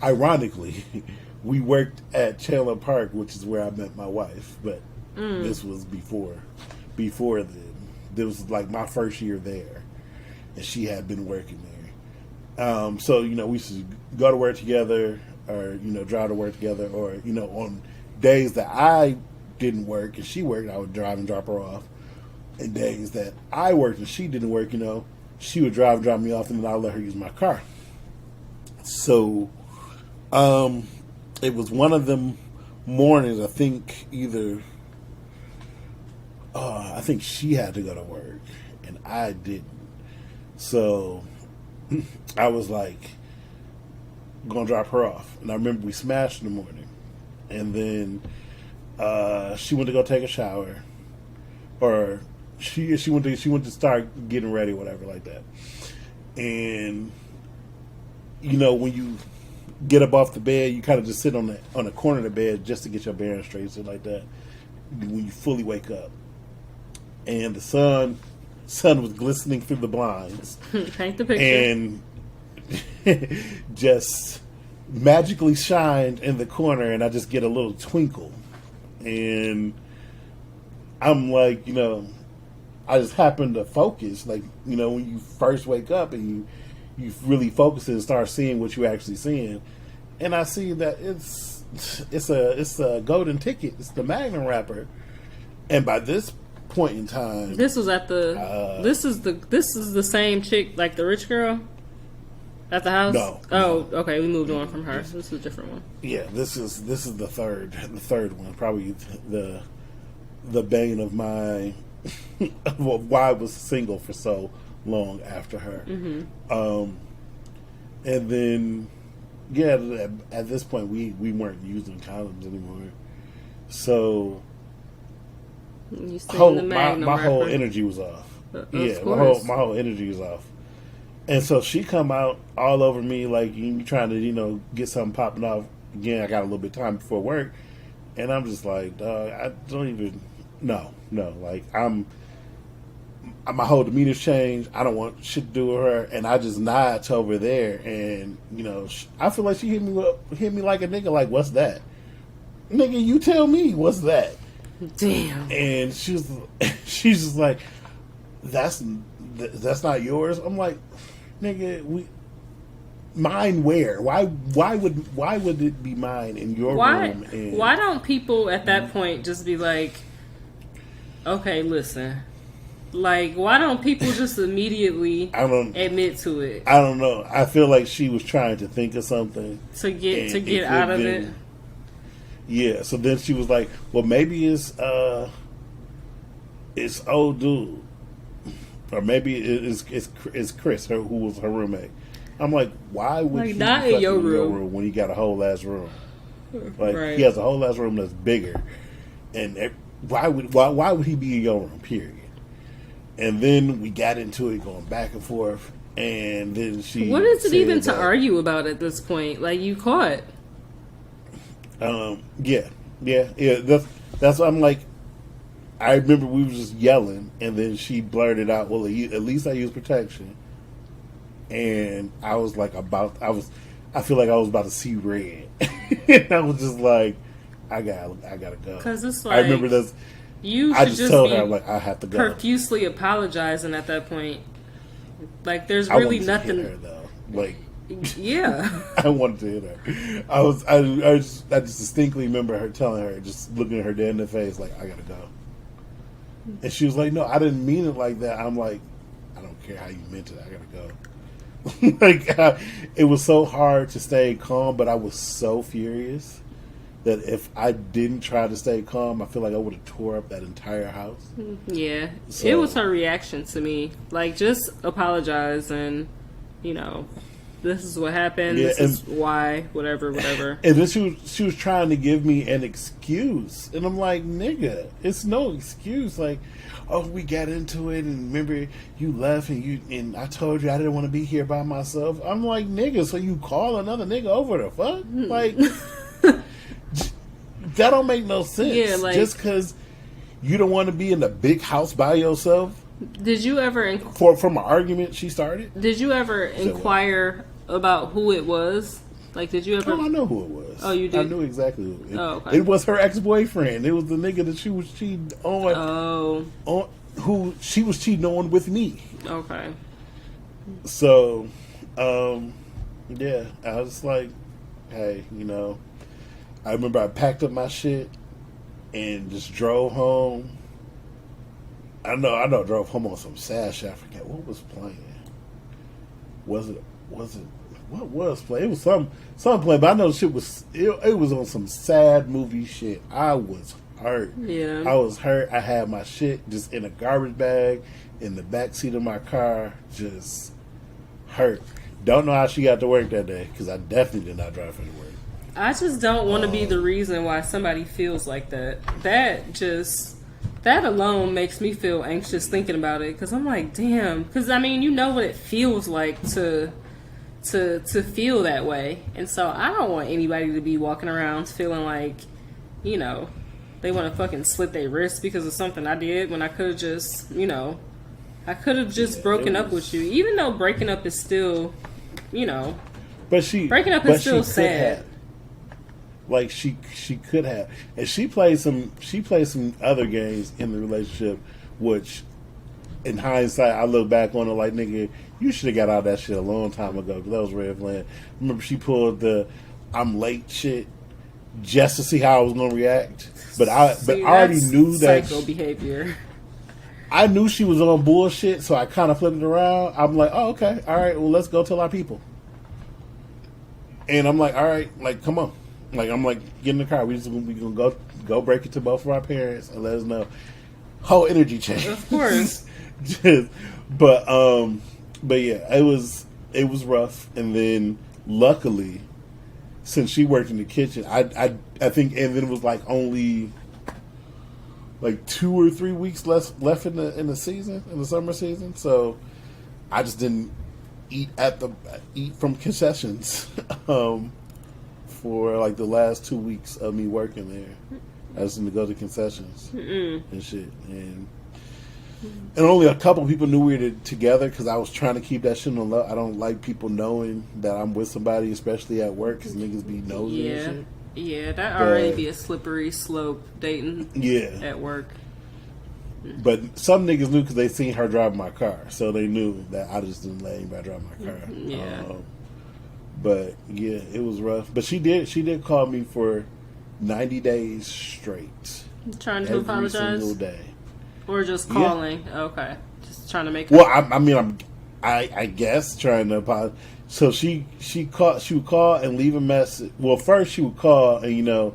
Ironically, we worked at Chandler Park, which is where I met my wife. But this was before then. This was like my first year there, and she had been working there. So, we used to go to work together or, drive to work together or, on days that I didn't work and she worked, I would drive and drop her off. And days that I worked and she didn't work, she would drive and drop me off and then I'd let her use my car. So, it was one of them mornings, I think I think she had to go to work and I didn't. So I was like, gonna drop her off. And I remember we smashed in the morning. And then she went to go take a shower. Or she went to start getting ready, whatever like that. And when get up off the bed, you kind of just sit on the corner of the bed just to get your bearings straight, shit like that. When you fully wake up, and the sun was glistening through the blinds, Paint the picture, and just magically shined in the corner, and I just get a little twinkle, and I'm like, I just happen to focus, like, when you first wake up and you really focus and start seeing what you're actually seeing, and I see that it's a golden ticket. It's the Magnum wrapper, and by this point in time, this was at the. This is the same chick, like the rich girl, at the house. No. Oh, okay. We moved on from her. This is a different one. Yeah, this is the third one, probably the bane of my of why I was single for so long after her. Mm-hmm. And then, yeah, at this point we weren't using condoms anymore, so You seen the Magnum my whole wrapper. energy was off. Of my course. whole energy was off, and so she come out all over me like you trying to get something popping off. Again, I got a little bit of time before work, and I'm just like, dog, I don't even no, like my whole demeanor's changed. I don't want shit to do with her, and I just nod to over there, and I feel like she hit me like a nigga. Like, what's that, nigga? You tell me, what's that? Damn. And she's just like, that's not yours. I'm like, nigga, mine where? Why would it be mine in your room? And Why don't people at that point just be like, okay, listen. Like, why don't people just immediately admit to it? I don't know. I feel like she was trying to think of something To get out of it. Yeah, so then she was like, well, maybe it's old dude. Or maybe it's Chris, who was her roommate. I'm like, why would Like, you not be in your fucking room when you got a whole ass room? Like, Right. he has a whole ass room that's bigger. And why would he be in your room, period? And then we got into it, going back and forth, and then she What is it said even to that, argue about at this point? Like, you caught. Yeah. That's what I'm like. I remember we were just yelling, and then she blurted out, "Well, at least I use protection." And I was like, I feel like I was about to see red. And I was just like, I gotta go. Because it's I remember like, this. you I should just told be her, like, I have to go. profusely apologizing at that point. Like, there's I really wanted to nothing. hit her, though. Like, Yeah. I wanted to hit her. I just distinctly remember her telling her, just looking at her dead in the face, like, I gotta go. And she was like, no, I didn't mean it like that. I'm like, I don't care how you meant it. I gotta go. Like, it was so hard to stay calm, but I was so furious that if I didn't try to stay calm, I feel like I would have tore up that entire house. Yeah. So- It was her reaction to me. Like, just apologize and, this is what happened. Yeah, this is why, whatever. And then she was trying to give me an excuse, and I'm like, nigga, it's no excuse. Like, oh, we got into it, and remember you left, and I told you I didn't want to be here by myself. I'm like, nigga, so you call another nigga over the fuck? Like, that don't make no sense. Yeah, like, just because you don't want to be in the big house by yourself. Did you ever From an argument she started? Did you ever inquire about who it was? Like, did you ever? Oh, I know who it was. Oh, you did? I knew exactly who it was. Oh, okay. It was her ex-boyfriend. It was the nigga that she was cheating on. Oh, Who she was cheating on with me. okay. So, yeah, I was like, hey, I remember I packed up my shit and just drove home. I know I drove home on some sad shit. I forget what was playing. Was it what was playing? It was some playing, but I know shit was it was on some sad movie shit. I was hurt. Yeah. I was hurt. I had my shit just in a garbage bag in the back seat of my car, just hurt. Don't know how she got to work that day, because I definitely did not drive her to work. I just don't want to be the reason why somebody feels like that. That alone makes me feel anxious thinking about it, because I'm like, damn. Because, I mean, you know what it feels like to to feel that way. And so I don't want anybody to be walking around feeling like, you know, they want to fucking slit their wrist because of something I did when I could have just, you know, I could have just broken up with you. Even though breaking up is still, you know, breaking up is still sad. Like she could have, and she played some other games in the relationship, which in hindsight I look back on it like, nigga, you should have got out of that shit a long time ago, because that was red flag. Remember, she pulled the "I'm late" shit just to see how I was gonna react, but I already knew that psycho behavior. I knew she was on bullshit, so I kind of flipped it around. I'm like, oh, okay, all right, well, let's go tell our people. And I'm like, all right, like, come on. Like, I'm like, get in the car. We gonna go break it to both of our parents and let us know. Whole energy change, of course. but yeah, it was rough. And then luckily, since she worked in the kitchen, I think, and then it was like only like 2 or 3 weeks left in the season, in the summer season. So I just didn't eat from concessions. For like the last 2 weeks of me working there, I was going to go to concessions and shit, and only a couple people knew we were together because I was trying to keep that shit on low. I don't like people knowing that I'm with somebody, especially at work, because niggas be nosy and shit. Yeah, that already be a slippery slope dating. At work. But some niggas knew because they seen her drive my car, so they knew that I just didn't let anybody drive my car. Yeah. But yeah, it was rough. But she did call me for 90 days straight. Trying to apologize? Every single day. Or just calling? Yeah. Okay. Just trying to make Well, I guess trying to apologize. So she would call and leave a message. Well, first she would call and, you know,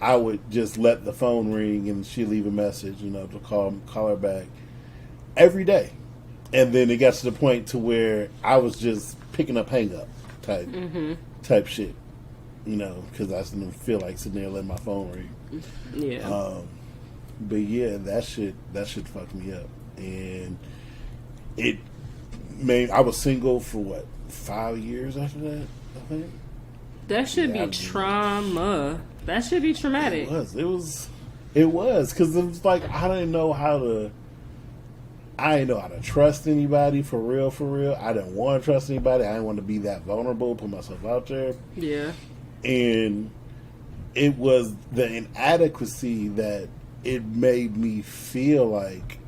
I would just let the phone ring and she'd leave a message, you know, to call her back every day. And then it got to the point to where I was just picking up hang up type shit, you know, because I didn't feel like sitting there letting my phone ring. Yeah. But yeah, that shit fucked me up, and it made. I was single for what, 5 years after that, I think. That should be trauma. That should be traumatic. It was because it was like I didn't know how to trust anybody for real. I didn't want to trust anybody. I didn't want to be that vulnerable, put myself out there. Yeah. And it was the inadequacy that it made me feel like,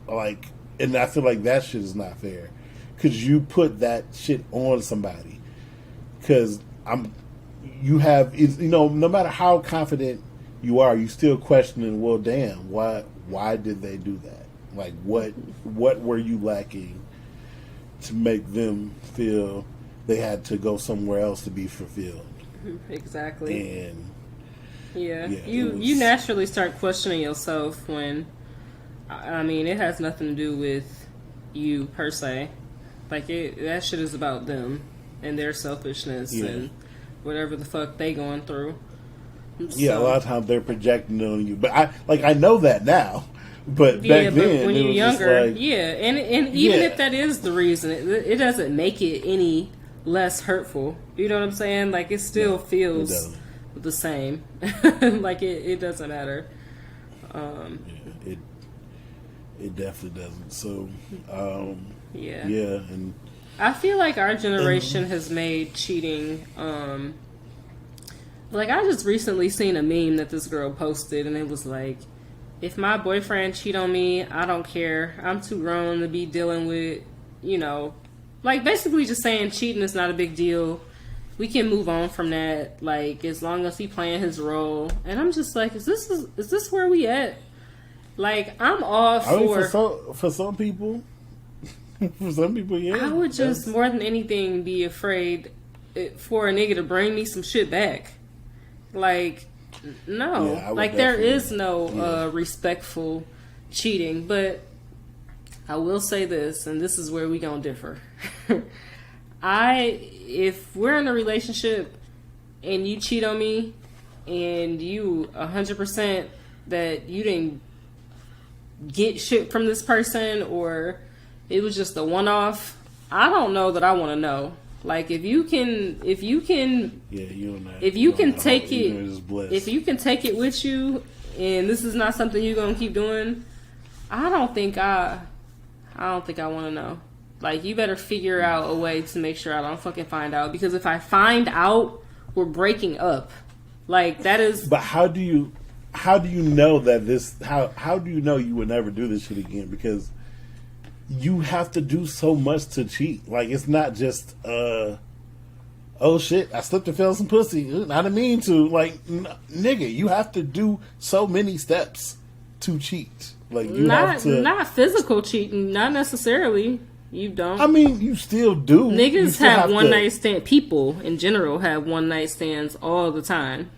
and I feel like that shit is not fair. Because you put that shit on somebody. Because no matter how confident you are, you still questioning, well, damn, why did they do that? Like, what were you lacking to make them feel they had to go somewhere else to be fulfilled? Exactly. And you naturally start questioning yourself when, I mean, it has nothing to do with you per se. Like, that shit is about them and their selfishness and whatever the fuck they going through. Yeah, a lot of times they're projecting on you, but I know that now. But back then, when you're younger, and even Yeah. if that is the reason, it doesn't make it any less hurtful. You know what I'm saying? Like, it still feels the same. Like, it doesn't matter. It definitely doesn't. So, and I feel like our generation has made cheating. Like, I just recently seen a meme that this girl posted, and it was like, if my boyfriend cheat on me, I don't care. I'm too grown to be dealing with, you know, like, basically just saying cheating is not a big deal. We can move on from that, like, as long as he playing his role. And I'm just like, is this where we at? Like, I'm all for... I mean, for some people, yeah. I would just, more than anything, be afraid for a nigga to bring me some shit back. Like... No, like, there is no respectful cheating, but I will say this, and this is where we gonna differ. If we're in a relationship and you cheat on me and you 100% that you didn't get shit from this person or it was just a one-off, I don't know that I want to know. Like if you can, Yeah, you don't. if you can take ignorance is it, bliss. if you can take it with you, and this is not something you're gonna keep doing, I don't think I want to know. Like, you better figure out a way to make sure I don't fucking find out. Because if I find out, we're breaking up. Like, that is. But how do you know that this? How do you know you would never do this shit again? Because you have to do so much to cheat. Like, it's not just oh shit, I slipped and fell some pussy. I didn't mean to. Like, nigga, you have to do so many steps to cheat. Like, you have to. Not physical cheating, not necessarily. You don't. I mean, you still do. Niggas have one night stand. People in general have one night stands all the time.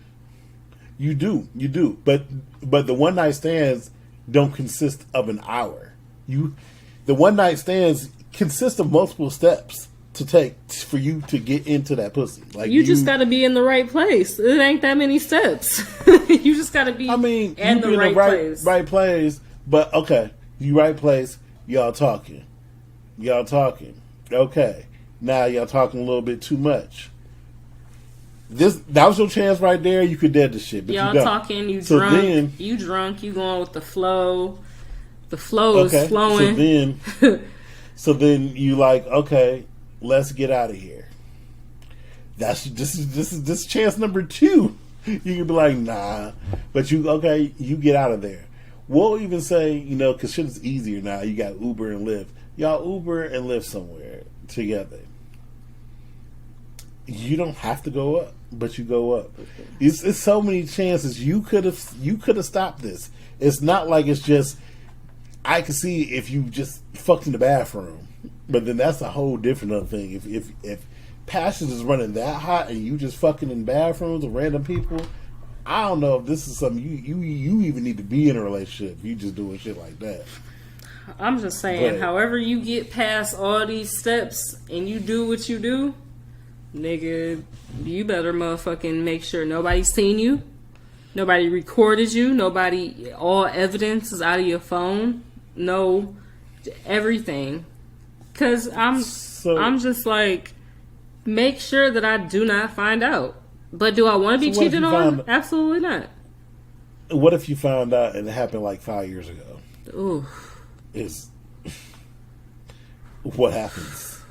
You do. But the one night stands don't consist of an hour. The one night stands consist of multiple steps to take for you to get into that pussy. Like, you just got to be in the right place. It ain't that many steps. You just got to be. I mean, in the right place. Right place. But okay, you right place. Y'all talking. Okay, now y'all talking a little bit too much. That was your chance right there. You could dead the shit. But y'all you talking. You so drunk. Then, you drunk. You going with the flow. The flow is flowing. So then you like, okay, let's get out of here. This is chance number 2. You can be like, nah, but you get out of there. We'll even say, because shit is easier now. You got Uber and Lyft. Y'all Uber and Lyft somewhere together. You don't have to go up, but you go up. It's so many chances you could have stopped this. It's not like it's just. I can see if you just fucked in the bathroom, but then that's a whole different other thing. If passion is running that hot and you just fucking in bathrooms with random people, I don't know if this is something you even need to be in a relationship. If you just doing shit like that. I'm just saying, however you get past all these steps and you do what you do, nigga, you better motherfucking make sure nobody's seen you, nobody recorded you, all evidence is out of your phone, no, everything. Because I'm just like, make sure that I do not find out. But do I want to be cheated on? Absolutely not. What if you found out and it happened like 5 years ago? Ooh. What happens?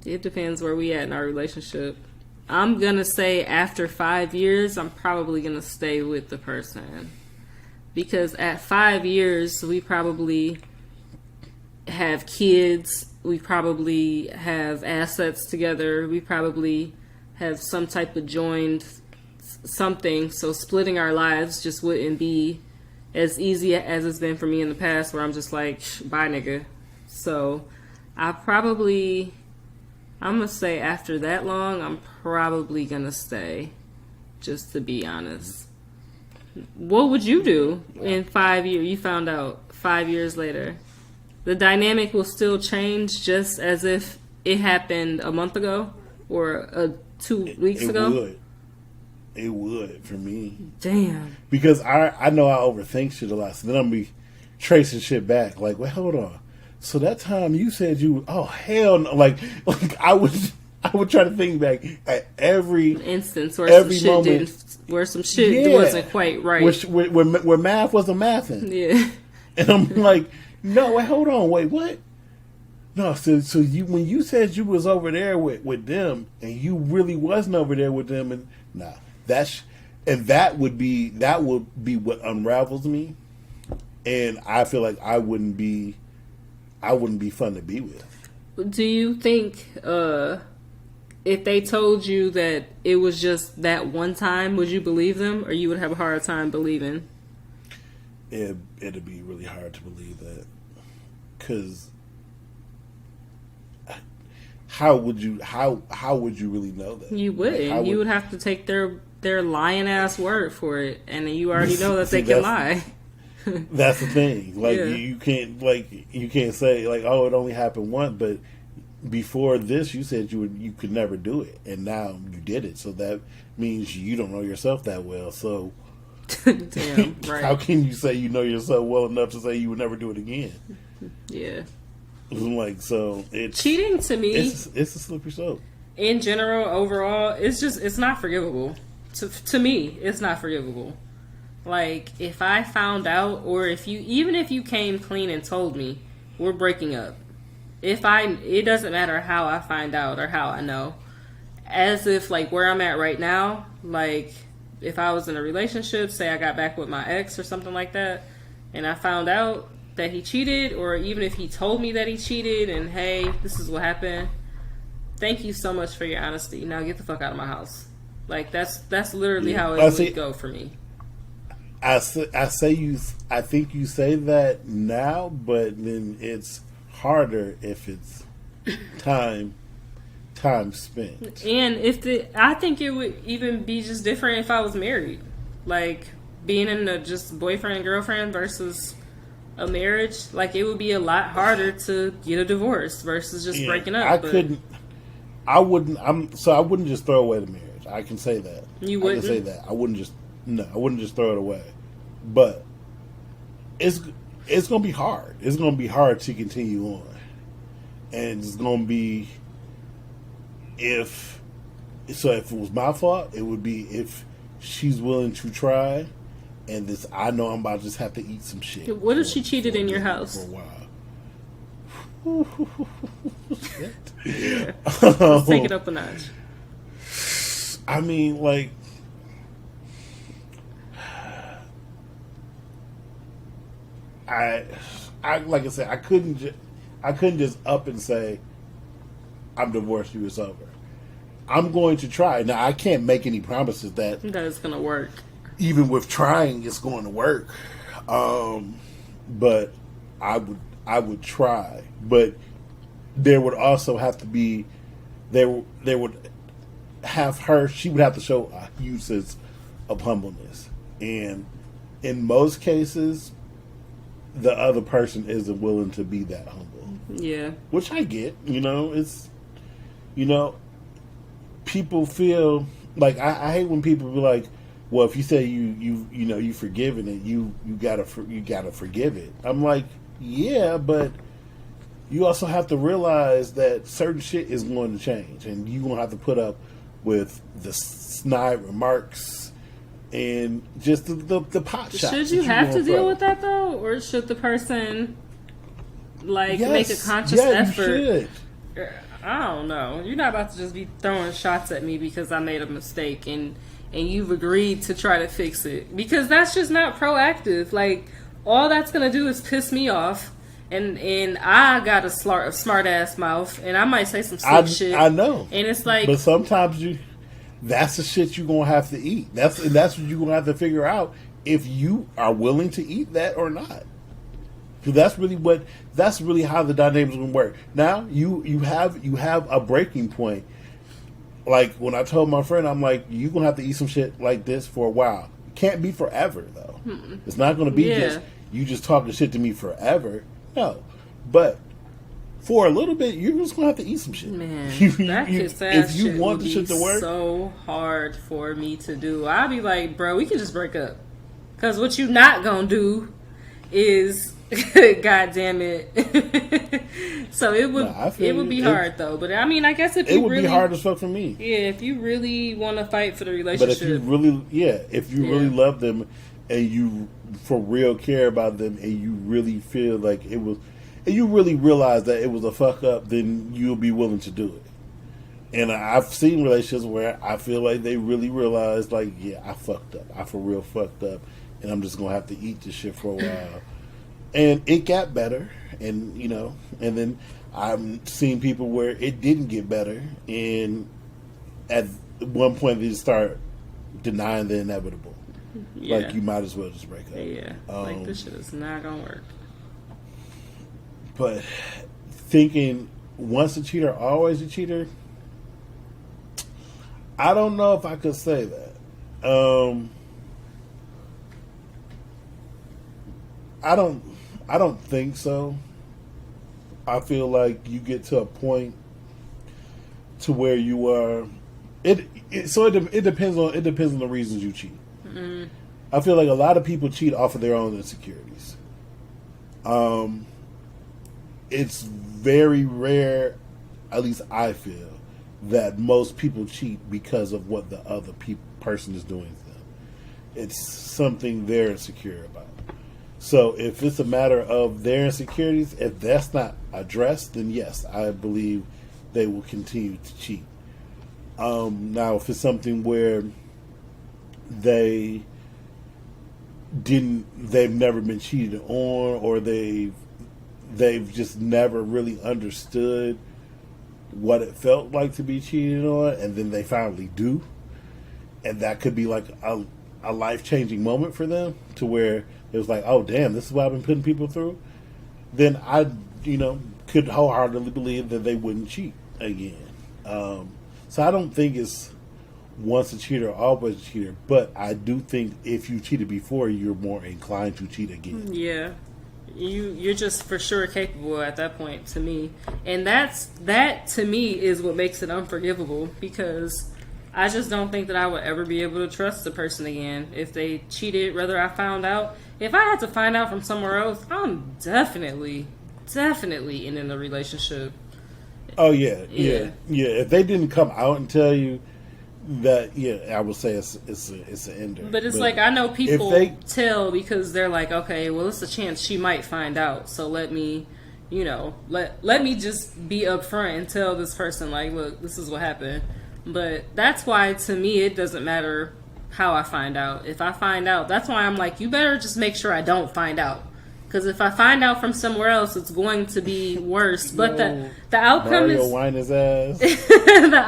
It depends where we at in our relationship. I'm gonna say after 5 years, I'm probably gonna stay with the person. Because at 5 years, we probably have kids, we probably have assets together, we probably have some type of joined something, so splitting our lives just wouldn't be as easy as it's been for me in the past, where I'm just like, bye nigga. So I'm gonna say after that long, I'm probably gonna stay, just to be honest. What would you do in 5 years? You found out 5 years later. The dynamic will still change just as if it happened a month ago or 2 weeks ago? It would for me. Damn. Because I know I overthink shit a lot. So then I'm be tracing shit back. Like, wait, hold on. So that time you said you, oh hell no. Like I would try to think back at every instance where some shit yeah, wasn't quite right. Where math wasn't mathing. Yeah. And I'm like, no, wait, hold on, wait, what? No, so you when you said you was over there with them and you really wasn't over there with them, and nah, that would be what unravels me, and I feel like I wouldn't be fun to be with. Do you think if they told you that it was just that one time, would you believe them, or you would have a hard time believing? It'd be really hard to believe that, because how would you really know that? You wouldn't. Like, you would have to take their lying ass word for it, and you already know that they can lie. That's the thing. Like, yeah. you can't say like, oh, it only happened once, but before this you said you could never do it, and now you did it. So that means you don't know yourself that well. So damn, right. How can you say you know yourself well enough to say you would never do it again? Yeah. Like, so it's cheating to me. It's a slippery slope. In general, overall, it's not forgivable. To me, it's not forgivable. Like, if I found out, or even if you came clean and told me, we're breaking up. It doesn't matter how I find out or how I know. As if, like, where I'm at right now, like, if I was in a relationship, say I got back with my ex or something like that, and I found out that he cheated, or even if he told me that he cheated and, hey, this is what happened, thank you so much for your honesty. Now get the fuck out of my house. Like, that's literally how it would go for me. I think you say that now, but then it's harder if it's time spent. And I think it would even be just different if I was married. Like, being in a just boyfriend and girlfriend versus a marriage, like, it would be a lot harder to get a divorce versus just breaking up. I wouldn't just throw away the marriage. I can say that. You wouldn't? I can say that. I wouldn't just throw it away. But it's going to be hard. It's going to be hard to continue on. And it's going to be if it was my fault, it would be if she's willing to try, and I know I'm about to just have to eat some shit. What if she cheated in your house? For a while. Yeah. Let's take it up a notch. I mean, like, like I said, I couldn't just up and say, I'm divorced, it's over. I'm going to try. Now, I can't make any promises that it's going to work. Even with trying, it's going to work. But I would try. But there would also have to be she would have to show a huge sense of humbleness. And in most cases, the other person isn't willing to be that humble. Yeah. Which I get. People feel like I hate when people be like, well, if you say you forgiven it, you gotta forgive it. I'm like, yeah, but you also have to realize that certain shit is going to change, and you're gonna have to put up with the snide remarks and just the pot shots. Should you have to deal with that though, or should the person make a conscious effort? You should. I don't know. You're not about to just be throwing shots at me because I made a mistake and you've agreed to try to fix it, because that's just not proactive. Like, all that's gonna do is piss me off, and I got a smart ass mouth, and I might say some slick shit. I know, and it's like, but sometimes that's the shit you're gonna have to eat. That's what you're gonna have to figure out if you are willing to eat that or not. So that's really how the dynamics gonna work. Now you have a breaking point. Like, when I told my friend, I'm like, you're gonna have to eat some shit like this for a while. It can't be forever though. It's not gonna be just you just talking shit to me forever. No, but for a little bit, you're just gonna have to eat some shit. Man, if you want the shit to work, so hard for me to do. I'll be like, bro, we can just break up, because what you not gonna do is, God damn it. So it would be hard though. But I mean, I guess it would be hard as fuck for me. Yeah, if you really want to fight for the relationship. But if you really love them and you for real care about them, and you really feel like it was, and you really realize that it was a fuck up, then you'll be willing to do it. And I've seen relationships where I feel like they really realize, like, yeah, I fucked up. I for real fucked up, and I'm just gonna have to eat this shit for a while. And it got better, and and then I've seen people where it didn't get better, and at one point they just start denying the inevitable. Yeah. Like, you might as well just break up. Yeah, like, this shit is not gonna work. But thinking once a cheater, always a cheater, I don't know if I could say that. I don't think so. I feel like you get to a point to where you are. It depends on the reasons you cheat. Mm-hmm. I feel like a lot of people cheat off of their own insecurities. It's very rare, at least I feel, that most people cheat because of what the other person is doing to them. It's something they're insecure about. So if it's a matter of their insecurities, if that's not addressed, then yes, I believe they will continue to cheat. Now, if it's something where they've never been cheated on, or they've just never really understood what it felt like to be cheated on, and then they finally do, and that could be like a life-changing moment for them, to where it was like, oh damn, this is what I've been putting people through, then I could wholeheartedly believe that they wouldn't cheat again. So I don't think it's once a cheater, always a cheater, but I do think if you cheated before, you're more inclined to cheat again. Yeah. You're just for sure capable at that point, to me. And that to me is what makes it unforgivable, because I just don't think that I would ever be able to trust the person again if they cheated, whether I found out. If I had to find out from somewhere else, I'm definitely ending the relationship. Oh yeah. If they didn't come out and tell you that, I would say it's an ender. But it's like, I know people tell because they're like, okay, well, it's a chance she might find out, so let me just be upfront and tell this person, like, look, this is what happened. But that's why, to me, it doesn't matter how I find out. If I find out, that's why I'm like, you better just make sure I don't find out. Because if I find out from somewhere else, it's going to be worse. But the outcome Mario is whine his ass. the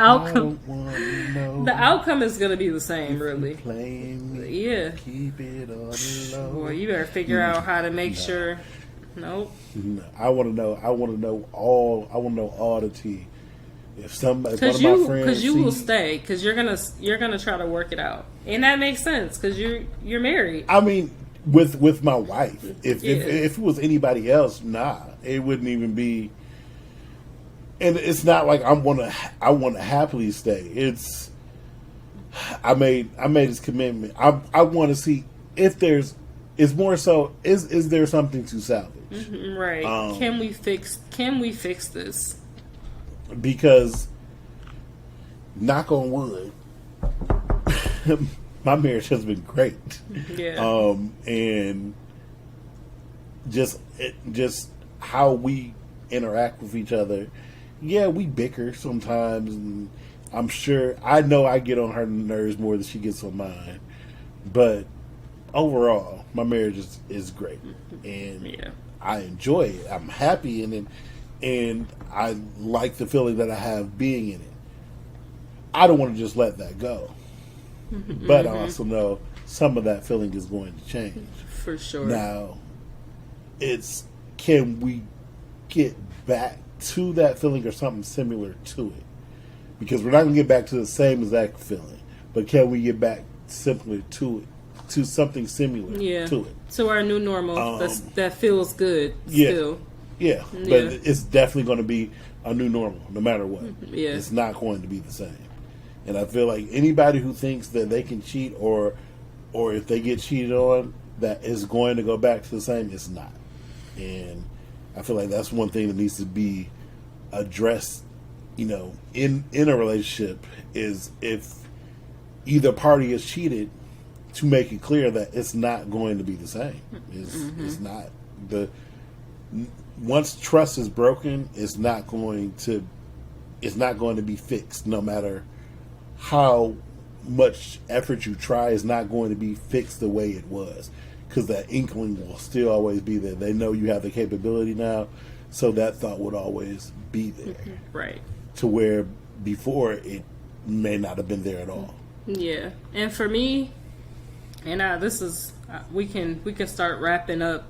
outcome is going to be the same, really. Yeah. Keep it on the low. Boy, you better figure out how to make sure. Nope. No, I want to know all the tea. If somebody, because you will stay, because you're gonna try to work it out, and that makes sense because you're married. I mean, with my wife, if it was anybody else, nah, it wouldn't even be. And it's not like I want to happily stay. It's I made this commitment. I want to see if there's. It's more so is there something to salvage? Mm-hmm, right? Can we fix this? Because, knock on wood, my marriage has been great. Yeah. And just how we interact with each other. Yeah, we bicker sometimes, and I know I get on her nerves more than she gets on mine. But overall, my marriage is great, and I enjoy it. I'm happy in it. And I like the feeling that I have being in it. I don't want to just let that go. Mm-hmm. But I also know some of that feeling is going to change. For sure. Now, can we get back to that feeling or something similar to it? Because we're not going to get back to the same exact feeling. But can we get back simply to it? To something similar to it? To our new normal that feels good still. Yeah, but it's definitely going to be a new normal, no matter what. Yeah. It's not going to be the same. And I feel like anybody who thinks that they can cheat or if they get cheated on, that is going to go back to the same, it's not. And I feel like that's one thing that needs to be addressed, in a relationship, is if either party is cheated, to make it clear that it's not going to be the same. It's not. Once trust is broken, it's not going to be fixed. No matter how much effort you try, it's not going to be fixed the way it was, because that inkling will still always be there. They know you have the capability now, so that thought would always be there. Right. To where before it may not have been there at all. Yeah, and for me, and this is we can start wrapping up.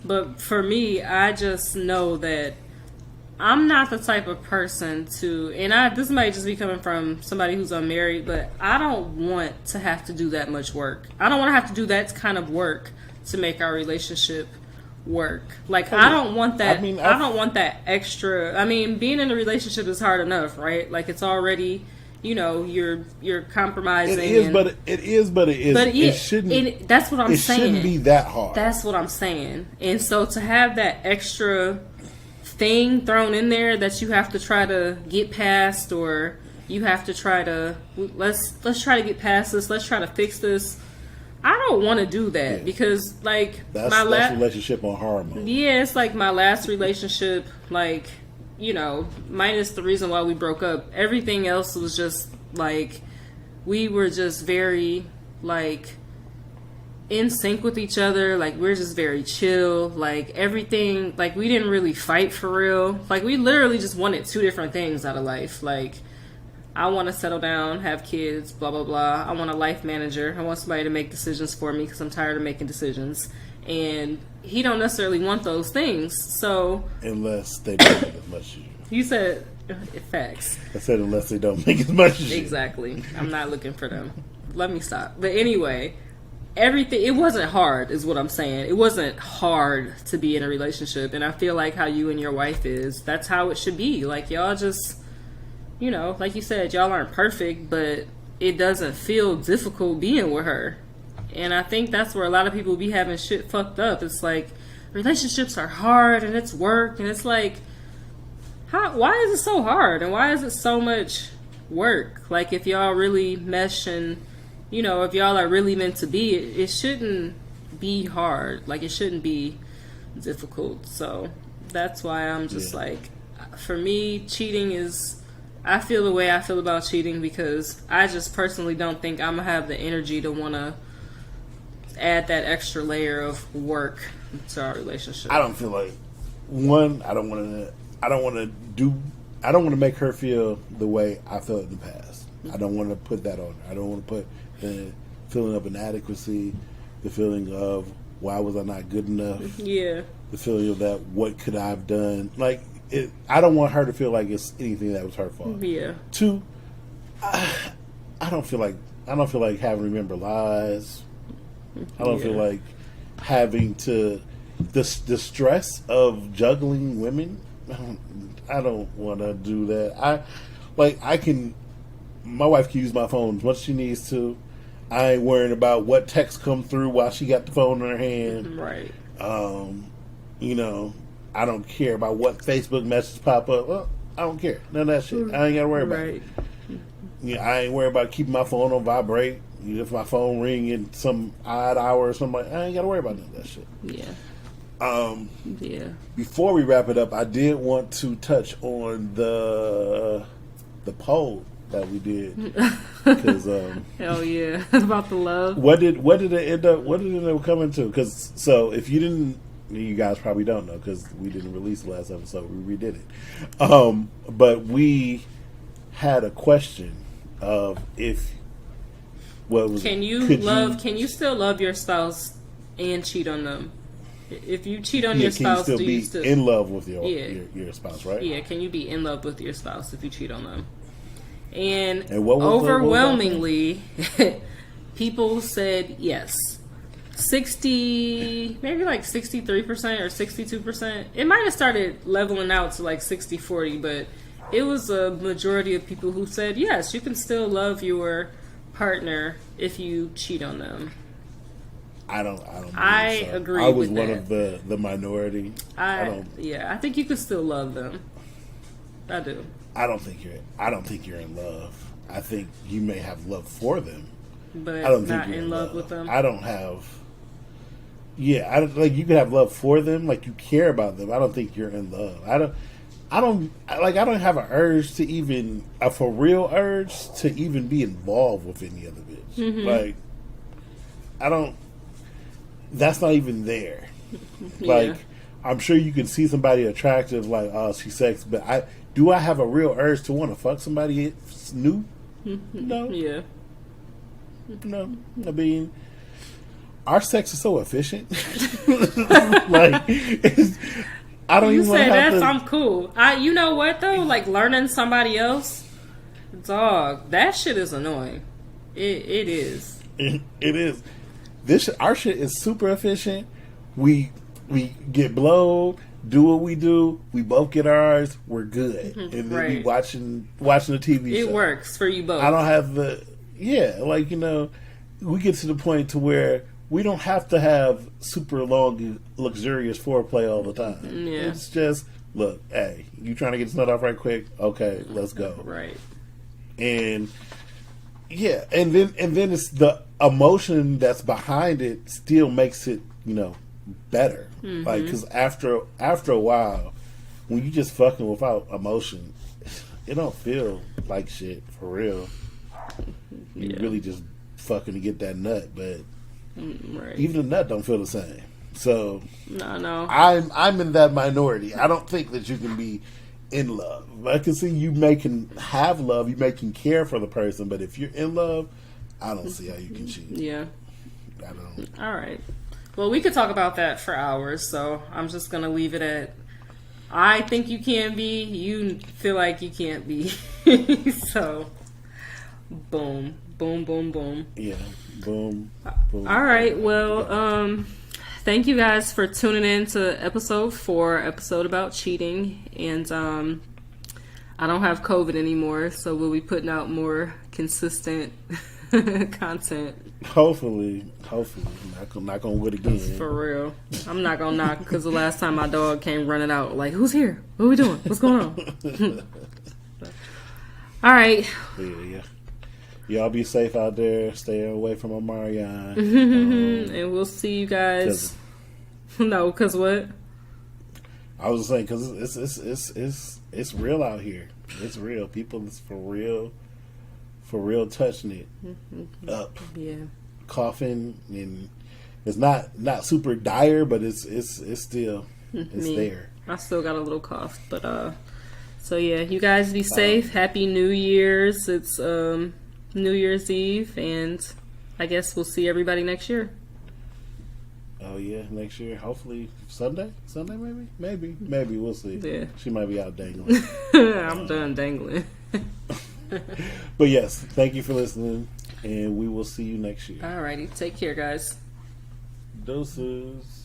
But for me, I just know that I'm not the type of person this might just be coming from somebody who's unmarried, but I don't want to have to do that much work. I don't want to have to do that kind of work to make our relationship work. Like, I don't want that. I don't want that extra. I mean, being in a relationship is hard enough, right? Like, it's already, you're compromising. It is, but it shouldn't. That's what I'm saying. It shouldn't be that hard. That's what I'm saying. And so to have that extra thing thrown in there that you have to try to get past, or you have to try to let's try to get past this, let's try to fix this. I don't want to do that because like that's relationship on hard mode. Yeah, it's like my last relationship, like, you know, minus the reason why we broke up, everything else was just like we were just very like in sync with each other. Like we're just very chill. Like everything, like we didn't really fight for real. Like we literally just wanted two different things out of life. Like I want to settle down, have kids, blah, blah, blah. I want a life manager. I want somebody to make decisions for me because I'm tired of making decisions. And he don't necessarily want those things. So unless they don't make as much as you. You said facts. I said unless they don't make as much as you. Exactly. I'm not looking for them. Let me stop. But anyway, everything, it wasn't hard is what I'm saying. It wasn't hard to be in a relationship. And I feel like how you and your wife is, that's how it should be. Like y'all just, you know, like you said, y'all aren't perfect, but it doesn't feel difficult being with her. And I think that's where a lot of people be having shit fucked up. It's like, relationships are hard and it's work. And it's like, why is it so hard? And why is it so much work? Like, if y'all really mesh and, you know, if y'all are really meant to be, it shouldn't be hard. Like, it shouldn't be difficult. So that's why I'm just like, for me, cheating is... I feel the way I feel about cheating because I just personally don't think I'm going to have the energy to want to add that extra layer of work to our relationship. I don't feel like, one, I don't want to make her feel the way I felt in the past. I don't want to put that on her. I don't want to put the feeling of inadequacy, the feeling of why was I not good enough? Yeah. The feeling of that, what could I have done? Like, I don't want her to feel like it's anything that was her fault. Yeah. Two, I don't feel like having to remember lies. I don't feel like having to the stress of juggling women. I don't want to do that. My wife can use my phone as much as she needs to. I ain't worrying about what texts come through while she got the phone in her hand. Right. You know, I don't care about what Facebook messages pop up. Well, I don't care. None of that shit. I ain't got to worry about it. You know, I ain't worried about keeping my phone on vibrate. You know, if my phone ring in some odd hour or something, I ain't got to worry about none of that shit. Yeah. Before we wrap it up, I did want to touch on the poll that we did. Because hell yeah, about the love. What did it end up coming to? Because if you didn't. You guys probably don't know because we didn't release the last episode. We redid it. But we had a question of can you still love your spouse and cheat on them? If you cheat on your spouse, do you still be in love with your spouse, right? Yeah, can you be in love with your spouse if you cheat on them? And overwhelmingly, people said yes. 60, maybe like 63% or 62%. It might have started leveling out to like 60-40, but it was a majority of people who said, yes, you can still love your partner if you cheat on them. I don't agree. I was with one that. of the minority. I think you can still love them. I do. I don't think you're in love. I think you may have love for them, but I don't not think you're in love with them. I don't have. Yeah, you can have love for them, like you care about them. I don't think you're in love. I don't have an urge to even a for real urge to even be involved with any other bitch. Mm-hmm. Like, I don't. That's not even there. Like, I'm sure you can see somebody attractive, like, oh, she's sexy, but I have a real urge to want to fuck somebody new? No. Yeah. No. I mean, our sex is so efficient. Like, I don't even want to have I'm cool. You know what though? Like learning somebody else, dog. That shit is annoying. It is. It is. Our shit is super efficient. We get blown, do what we do. We both get ours. We're good, and then we watching the TV show. It works for you both. I don't have we get to the point to where we don't have to have super long, luxurious foreplay all the time. Yeah. It's just look, hey, you trying to get this nut off right quick? Okay, let's go. Right. And yeah, and then it's the emotion that's behind it still makes it, better. Mm-hmm. Like, because after a while, when you just fucking without emotion, it don't feel like shit for real. You really just fucking to get that nut, but right. even the nut don't feel the same. So no, I'm in that minority. I don't think that you can be in love. I can see you making have love, you making care for the person, but if you're in love, I don't see how you can cheat. Yeah. I don't. All right. Well, we could talk about that for hours, so I'm just going to leave it at I think you can be, you feel like you can't be. So, boom, boom, boom, boom. Yeah, boom, boom. All right, well, thank you guys for tuning in to episode 4, episode about cheating. And I don't have COVID anymore, so we'll be putting out more consistent content. Hopefully. I'm not gonna win again. For real. I'm not gonna knock because the last time my dog came running out, like, who's here? What are we doing? What's going on? All right. Yeah. Y'all be safe out there. Stay away from Miah. And we'll see you guys. No, because what? I was saying because it's real out here. It's real. People is for real touching it up. Yeah. Coughing, and it's not super dire, but it's still there. I still got a little cough, but so yeah, you guys be safe. Happy New Year's. It's New Year's Eve, and I guess we'll see everybody next year. Oh yeah, next year. Hopefully Sunday maybe we'll see. Yeah, she might be out dangling. I'm done dangling. But yes, thank you for listening, and we will see you next year. Alrighty, take care, guys. Doses.